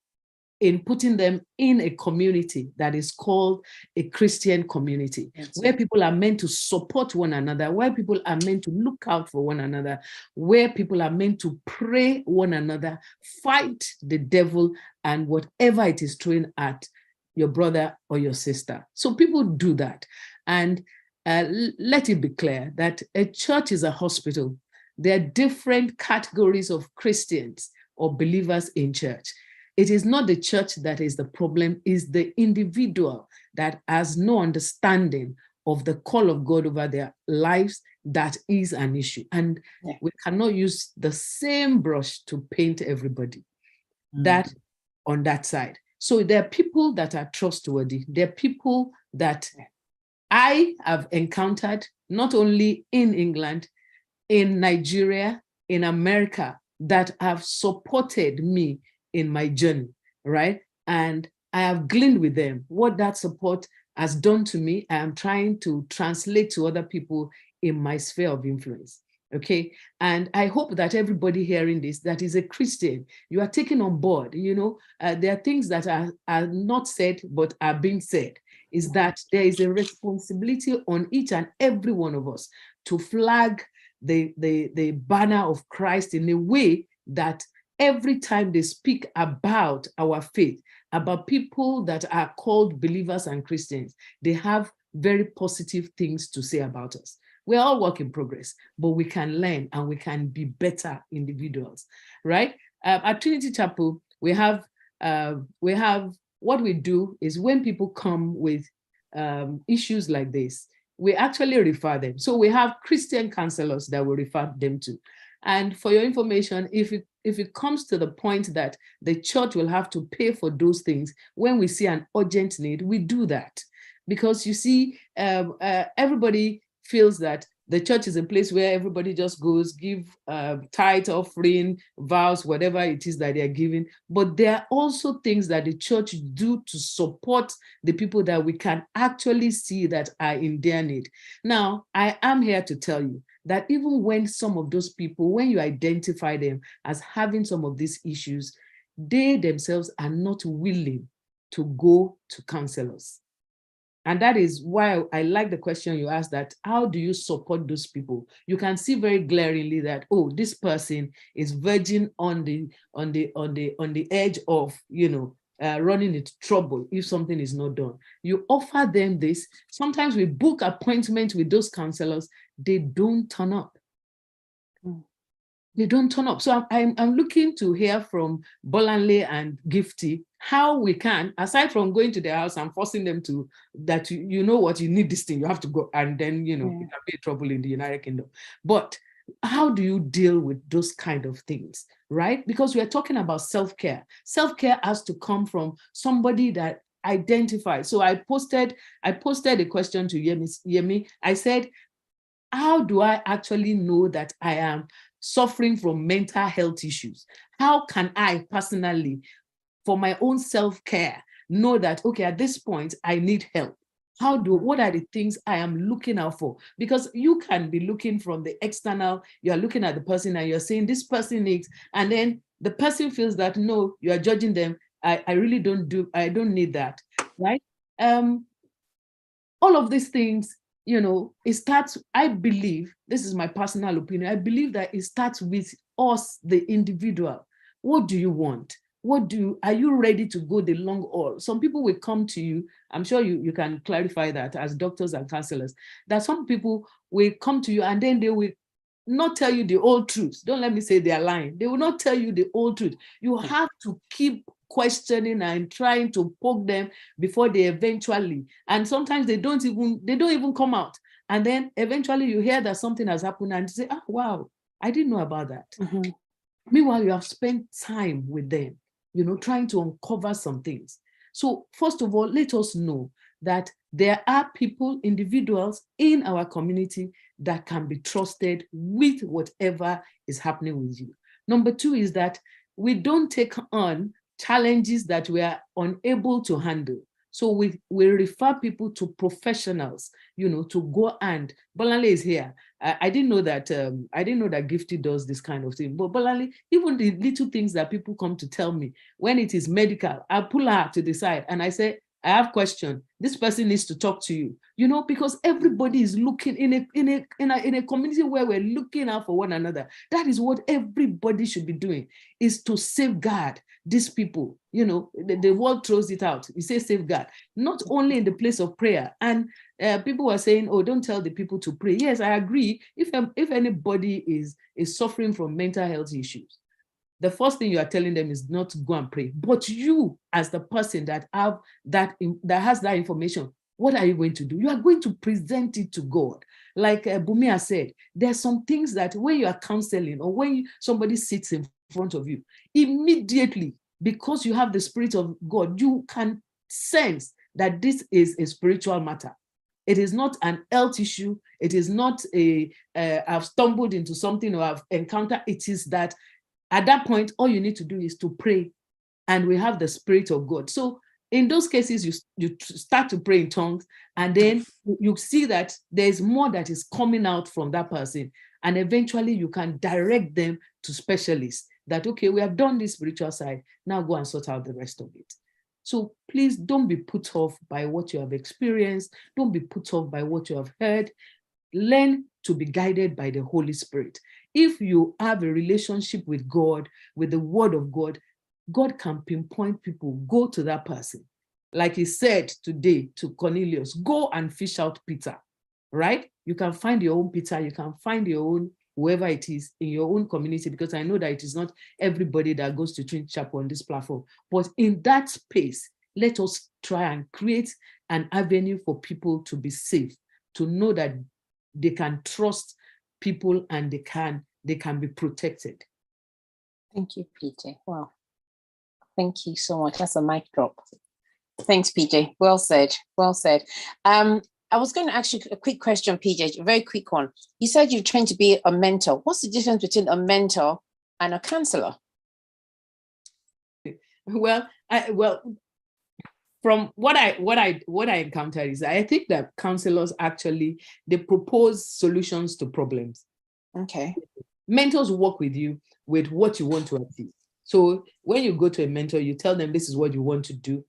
in putting them in a community that is called a Christian community, where people are meant to support one another, where people are meant to look out for one another, where people are meant to pray one another, fight the devil and whatever it is throwing at your brother or your sister. So people do that. And let it be clear that a church is a hospital. There are different categories of Christians or believers in church. it is not the church that is the problem, it's the individual that has no understanding of the call of God over their lives that is an issue. And we cannot use the same brush to paint everybody that on that side. So there are people that are trustworthy. There are people that I have encountered, not only in England, in Nigeria, in America, that have supported me in my journey, right? And I have gleaned with them what that support has done to me. I am trying to translate to other people in my sphere of influence, okay? And I hope that everybody hearing this that is a Christian, you are taken on board. You know, there are things that are not said, but are being said, is that there is a responsibility on each and every one of us to flag the banner of Christ in a way that every time they speak about our faith, about people that are called believers and Christians, they have very positive things to say about us. We're all work in progress, but we can learn and we can be better individuals, right? At Trinity Chapel, we have what we do is when people come with issues like this, we actually refer them. So we have Christian counselors that we refer them to. And for your information, if it comes to the point that the church will have to pay for those things, when we see an urgent need, we do that. Because you see, everybody feels that the church is a place where everybody just goes, give tithe, offering, vows, whatever it is that they're giving. But there are also things that the church do to support the people that we can actually see that are in their need. Now, I am here to tell you that even when some of those people, when you identify them as having some of these issues, they themselves are not willing to go to counselors. And that is why I like the question you asked, that how do you support those people? You can see very glaringly that, oh, this person is verging on the edge of, you know, running into trouble if something is not done. You offer them this. Sometimes we book appointments with those counselors, they don't turn up. They don't turn up. So I'm looking to hear from Bolanle and Gifty how we can, aside from going to their house and forcing them to, that you know what, you need this thing, you have to go, and then, you know, you can be trouble in the United Kingdom. But how do you deal with those kind of things, right? Because we're talking about self-care. Self-care has to come from somebody that identifies. So I posted a question to Yemi. I said, how do I actually know that I am suffering from mental health issues? How can I personally, for my own self-care, know that, okay, at this point, I need help? What are the things I am looking out for? Because you can be looking from the external, you're looking at the person and you're saying this person needs, and then the person feels that, no, you are judging them. I don't need that, right? All of these things, you know, it starts, I believe, this is my personal opinion, I believe that it starts with us, the individual. What do you want? Are you ready to go the long haul? Some people will come to you, I'm sure you can clarify that as doctors and counselors, that some people will come to you and then they will not tell you the whole truth. Don't let me say they're lying. They will not tell you the whole truth. You have to keep questioning and trying to poke them before they eventually, and sometimes they don't even come out. And then eventually you hear that something has happened and you say, oh, wow, I didn't know about that. Mm-hmm. Meanwhile, you have spent time with them, you know, trying to uncover some things. So first of all, let us know that there are people, individuals in our community that can be trusted with whatever is happening with you. Number two is that we don't take on challenges that we are unable to handle. So we refer people to professionals, you know, to go, and Bolanle is here. I didn't know that Gifty does this kind of thing. But Bolanle, even the little things that people come to tell me, when it is medical, I pull her to the side and I say, I have a question. This person needs to talk to you, you know, because everybody is looking in a community where we're looking out for one another. That is what everybody should be doing, is to safeguard these people. You know, the world throws it out. You say safeguard, not only in the place of prayer. And people were saying, oh, don't tell the people to pray. Yes, I agree. If anybody is suffering from mental health issues, the first thing you are telling them is not to go and pray. But you, as the person that has that information, what are you going to do? You are going to present it to God. Like Bumi has said, there's some things that when you are counseling or when somebody sits in front of you, immediately, because you have the Spirit of God, you can sense that this is a spiritual matter. It is not an health issue. It is not I've stumbled into something or I've encountered. It is that at that point, all you need to do is to pray, and we have the Spirit of God. So in those cases, you start to pray in tongues, and then you see that there's more that is coming out from that person. And eventually you can direct them to specialists that, okay, we have done this spiritual side, now go and sort out the rest of it. So please don't be put off by what you have experienced. Don't be put off by what you have heard. Learn to be guided by the Holy Spirit. If you have a relationship with God, with the Word of God, God can pinpoint people. Go to that person. Like he said today to Cornelius, go and fish out Peter, right? You can find your own Peter. You can find your own, whoever it is in your own community, because I know that it is not everybody that goes to Trinity Chapel on this platform. But in that space, let us try and create an avenue for people to be safe, to know that they can trust people and they can be protected. Thank you, PJ. Wow. Thank you so much. That's a mic drop. Thanks, PJ. Well said. Well said. I was going to ask you a quick question, PJ, a very quick one. You said you're trained to be a mentor. What's the difference between a mentor and a counselor? Well, from what I encountered is I think that counselors actually, they propose solutions to problems. Okay. Mentors work with you with what you want to achieve. So when you go to a mentor, you tell them this is what you want to do,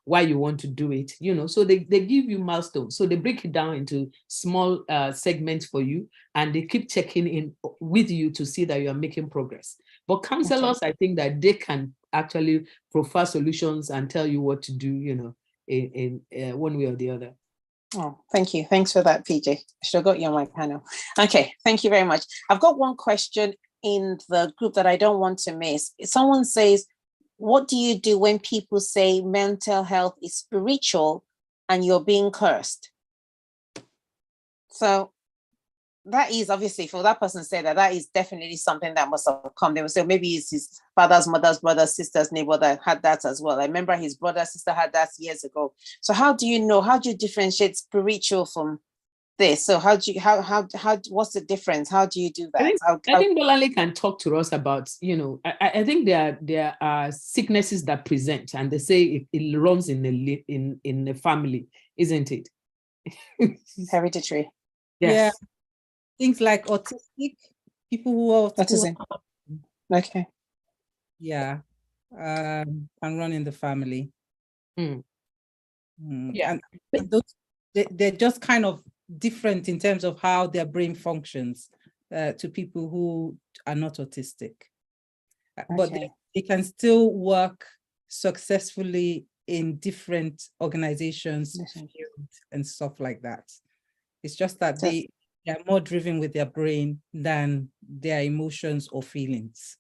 why you want to do it, so they give you milestones. So they break it down into small segments for you, and they keep checking in with you to see that you are making progress. But counselors, okay, I think that they can actually profile solutions and tell you what to do, in one way or the other. Oh, thank you. Thanks for that, PJ. I should have got you on my panel. Okay, thank you very much. I've got one question in the group that I don't want to miss. Someone says, what do you do when people say mental health is spiritual and you're being cursed? So that is obviously, for that person to say that is definitely something that must have come. They will say maybe it's his father's, mother's, brother's, sister's neighbor that had that as well. I remember his brother, sister had that years ago. So how do you differentiate spiritual from this? So what's the difference? How do you do that? I think Bolanle can talk to us about, I think there are sicknesses that present, and they say it runs in the family, isn't it? Hereditary. Yes. Yeah. Things like autistic, people who are autism. Okay. Yeah. Can run in the family. Yeah. And those, they're just kind of different in terms of how their brain functions to people who are not autistic. Okay. But they can still work successfully in different organizations and stuff like that. It's just that they are more driven with their brain than their emotions or feelings.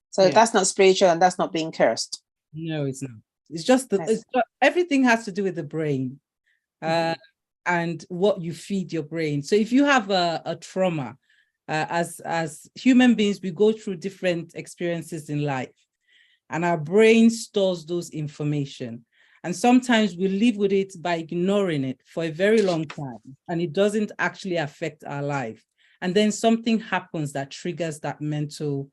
So that's not spiritual and that's not being cursed. No, it's not. It's just everything has to do with the brain. And what you feed your brain. So if you have a trauma, as human beings, we go through different experiences in life, and our brain stores those information. And sometimes we live with it by ignoring it for a very long time, and it doesn't actually affect our life. And then something happens that triggers that mental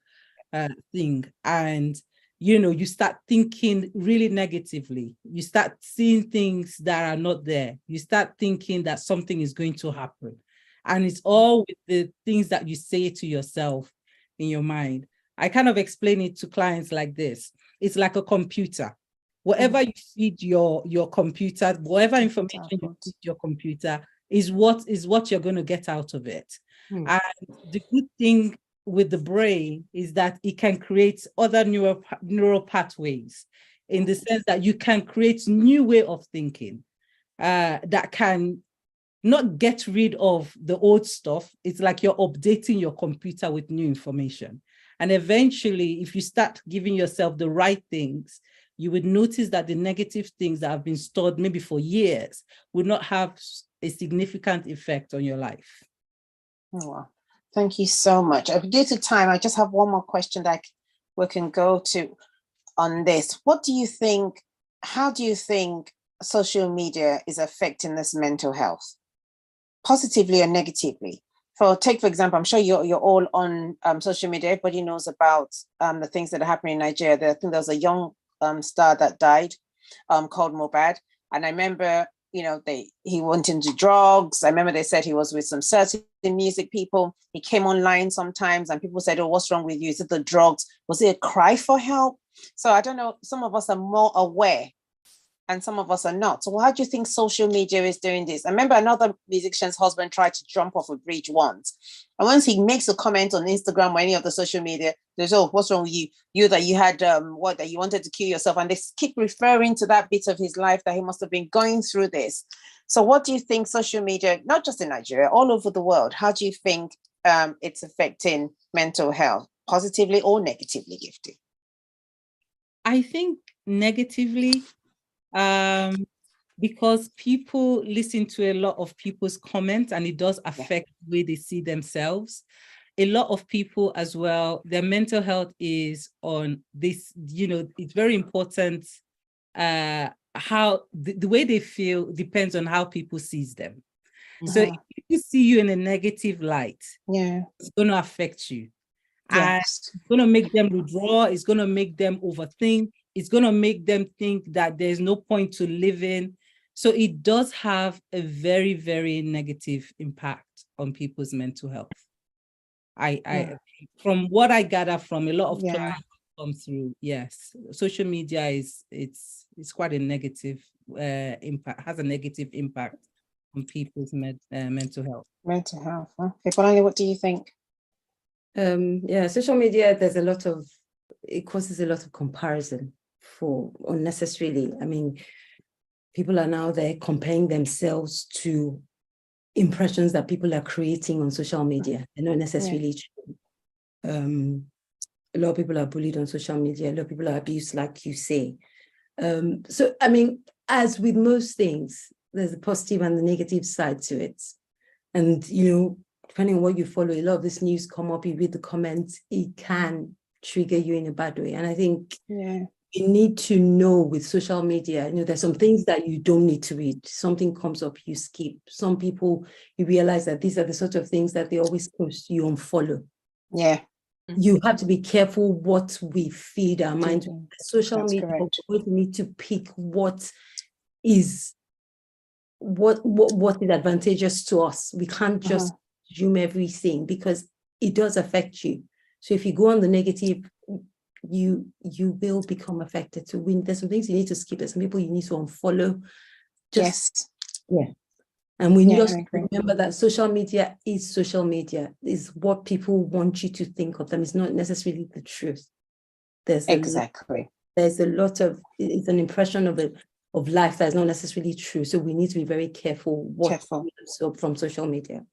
thing. And you start thinking really negatively. You start seeing things that are not there. You start thinking that something is going to happen. And it's all with the things that you say to yourself in your mind. I kind of explain it to clients like this. It's like a computer. Whatever you feed your computer, whatever information you feed your computer is what you're going to get out of it. And the good thing with the brain is that it can create other neural pathways, in the sense that you can create new way of thinking that can not get rid of the old stuff. It's like you're updating your computer with new information. And eventually, if you start giving yourself the right things, you would notice that the negative things that have been stored maybe for years would not have a significant effect on your life. Oh, wow. Thank you so much. Due to time, I just have one more question that we can go to on this. What do you think, how do you think social media is affecting this mental health, positively or negatively? Take for example, I'm sure you're all on social media. Everybody knows about the things that are happening in Nigeria. I think there was a young star that died called Mohbad. And I remember, you know, he went into drugs. I remember they said he was with some certain music people. He came online sometimes and people said, oh, what's wrong with you? Is it the drugs? Was it a cry for help? So I don't know, some of us are more aware and some of us are not. So how do you think social media is doing this? I remember another musician's husband tried to jump off a bridge once. And once he makes a comment on Instagram or any of the social media, there's, oh, what's wrong with you? You that you had, that you wanted to kill yourself. And they keep referring to that bit of his life that he must have been going through this. So what do you think social media, not just in Nigeria, all over the world, how do you think it's affecting mental health, positively or negatively, Gifty? I think negatively, because people listen to a lot of people's comments and it does affect the way they see themselves. A lot of people as well, their mental health is on this, you know, it's very important. How the way they feel depends on how people sees them. So if people see you in a negative light, it's going to affect you. And it's going to make them withdraw. It's going to make them overthink. It's going to make them think that there's no point to living. So it does have a very, very negative impact on people's mental health. From what I gather from a lot of clients come through, yes, social media it's quite a negative impact, has a negative impact on people's mental health. Mental health. Okay, Bolani, what do you think? Social media, it causes a lot of comparison for unnecessarily. I mean, people are now there comparing themselves to impressions that people are creating on social media. They're not necessarily true. A lot of people are bullied on social media. A lot of people are abused, like you say. So, I mean, as with most things, there's a positive and the negative side to it. And, you know, depending on what you follow, a lot of this news come up, you read the comments, it can trigger you in a bad way. And I think you need to know with social media, you know, there's some things that you don't need to read. Something comes up, you skip. Some people, you realize that these are the sort of things that they always post, you unfollow. Yeah. You have to be careful what we feed our minds. Social That's media, correct. we need to pick what is advantageous to us. We can't just assume everything because it does affect you. So if you go on the negative, you will become affected. So there's some things you need to skip. There's some people you need to unfollow. And we need to remember that social media is what people want you to think of them. It's not necessarily the truth. There's a lot of, it's an impression of life that's not necessarily true. So we need to be very careful we absorb from social media.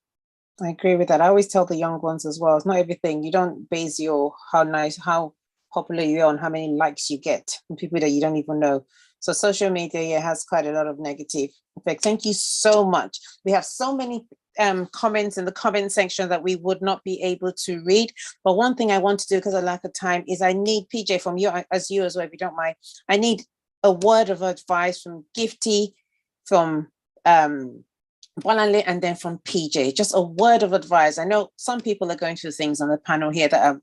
I agree with that. I always tell the young ones as well, it's not everything. You don't base how popular you are on how many likes you get from people that you don't even know. So social media has quite a lot of negative effect. Thank you so much. We have so many comments in the comment section that we would not be able to read. But one thing I want to do, because of lack of time, is I need PJ from you as well, if you don't mind. I need a word of advice from Gifty, from Bolanle, and then from PJ. Just a word of advice. I know some people are going through things on the panel here that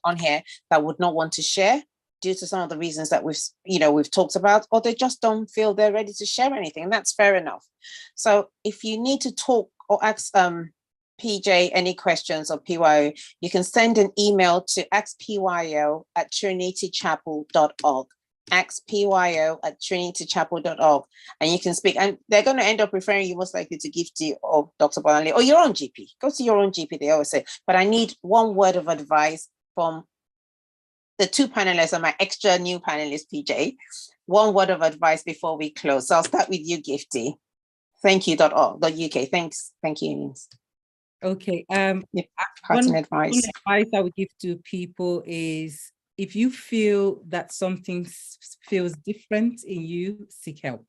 on here that would not want to share due to some of the reasons that we've talked about, or they just don't feel they're ready to share anything. And that's fair enough. So if you need to talk or ask PJ any questions or PYO, you can send an email to axpyo@trinitychapel.org. axpyo@trinitychapel.org, and you can speak, and they're going to end up referring you most likely to Gifty or Dr. Bolanle or your own GP. Go to your own GP, they always say. But I need one word of advice from the two panelists and my extra new panelist, PJ. One word of advice before we close. So I'll start with you, Gifty. Thank you, .uk. Thanks. Thank you. Okay. Yeah, One parting advice. advice I would give to people is, if you feel that something feels different in you, seek help.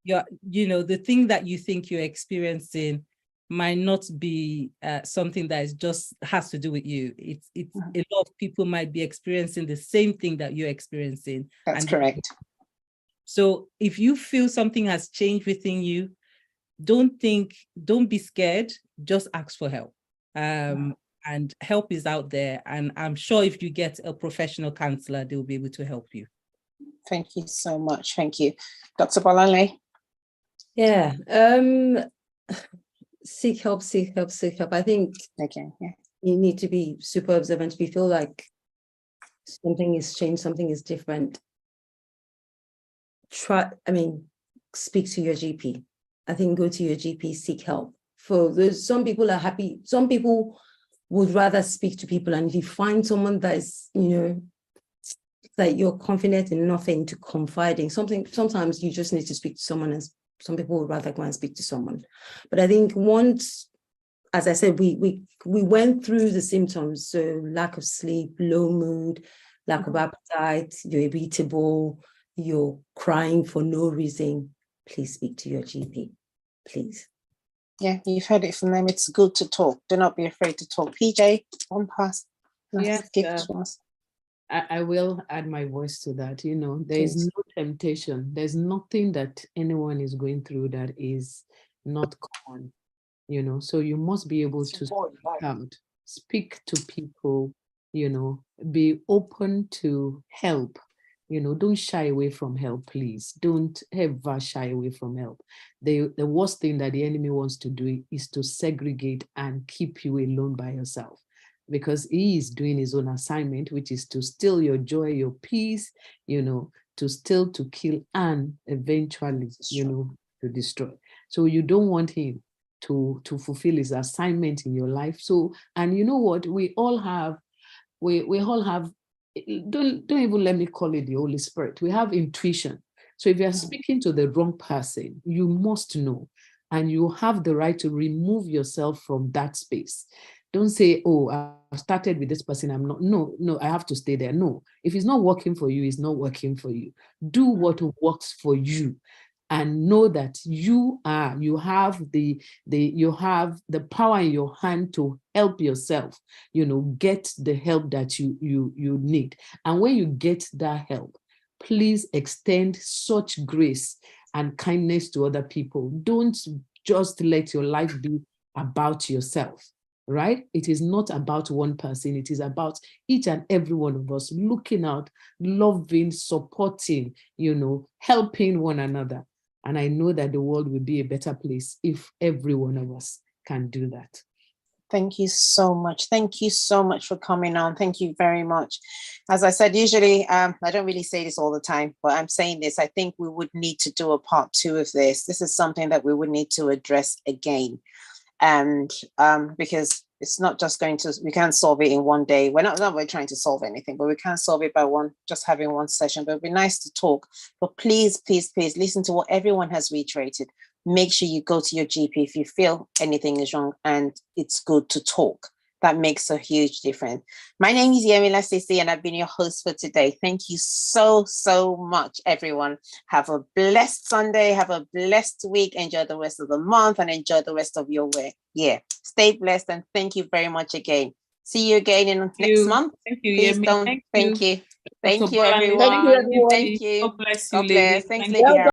The thing that you think you're experiencing might not be something that is just has to do with you. It's a lot of people might be experiencing the same thing that you're experiencing. That's correct. So if you feel something has changed within you, don't be scared, just ask for help. And help is out there. And I'm sure if you get a professional counselor, they'll be able to help you. Thank you so much. Thank you. Dr. Bolanle? Yeah. Seek help. I think you need to be super observant. If you feel like something is changed, something is different, speak to your GP. I think go to your GP, seek help. Some people are happy. Some people would rather speak to people. And if you find someone that is, that you're confident enough in to confide in sometimes you just need to speak to someone, and some people would rather go and speak to someone. But I think once, as I said, we went through the symptoms. So lack of sleep, low mood, lack of appetite, you're irritable, you're crying for no reason, please speak to your GP, please. Yeah, you've heard it from them. It's good to talk. Do not be afraid to talk. PJ, one pass. Yes, Give to us. I will add my voice to that. There is no temptation. There's nothing that anyone is going through that is not common, so you must be able to speak to people, be open to help. Don't shy away from help, please. Don't ever shy away from help. The worst thing that the enemy wants to do is to segregate and keep you alone by yourself, because he is doing his own assignment, which is to steal your joy, your peace, to steal, to kill, and eventually, to destroy. So you don't want him to fulfill his assignment in your life. So, and you know what? We all have, don't even let me call it the Holy Spirit. We have intuition. So if you're speaking to the wrong person, you must know, and you have the right to remove yourself from that space. Don't say, oh, I've started with this person. I'm not, no, I have to stay there. No, if it's not working for you, it's not working for you. Do what works for you, and know that you have the power in your hand to help yourself, get the help that you need. And when you get that help, please extend such grace and kindness to other people. Don't just let your life be about yourself. Right? It is not about one person. It is about each and every one of us looking out, loving, supporting, helping one another. And I know that the world will be a better place if every one of us can do that. Thank you so much. Thank you so much for coming on. Thank you very much. As I said, usually, I don't really say this all the time, but I'm saying this. I think we would need to do a part 2 of this. This is something that we would need to address again. And because it's not just we can't solve it in one day. We're not trying to solve anything, but we can't solve it by just having one session. But it'd be nice to talk. But please, please, please listen to what everyone has reiterated. Make sure you go to your GP if you feel anything is wrong, and it's good to talk. That makes a huge difference. My name is Yemi Lasisi, and I've been your host for today. Thank you so, so much, everyone. Have a blessed Sunday. Have a blessed week. Enjoy the rest of the month and enjoy the rest of your year. Stay blessed, and thank you very much again. See you again in next month. Thank you, Please Yemi. don't. Thank you. Thank you, everyone. Thank you, everyone. Thank you. God bless you, God bless. ladies. Thanks, Thank Lady.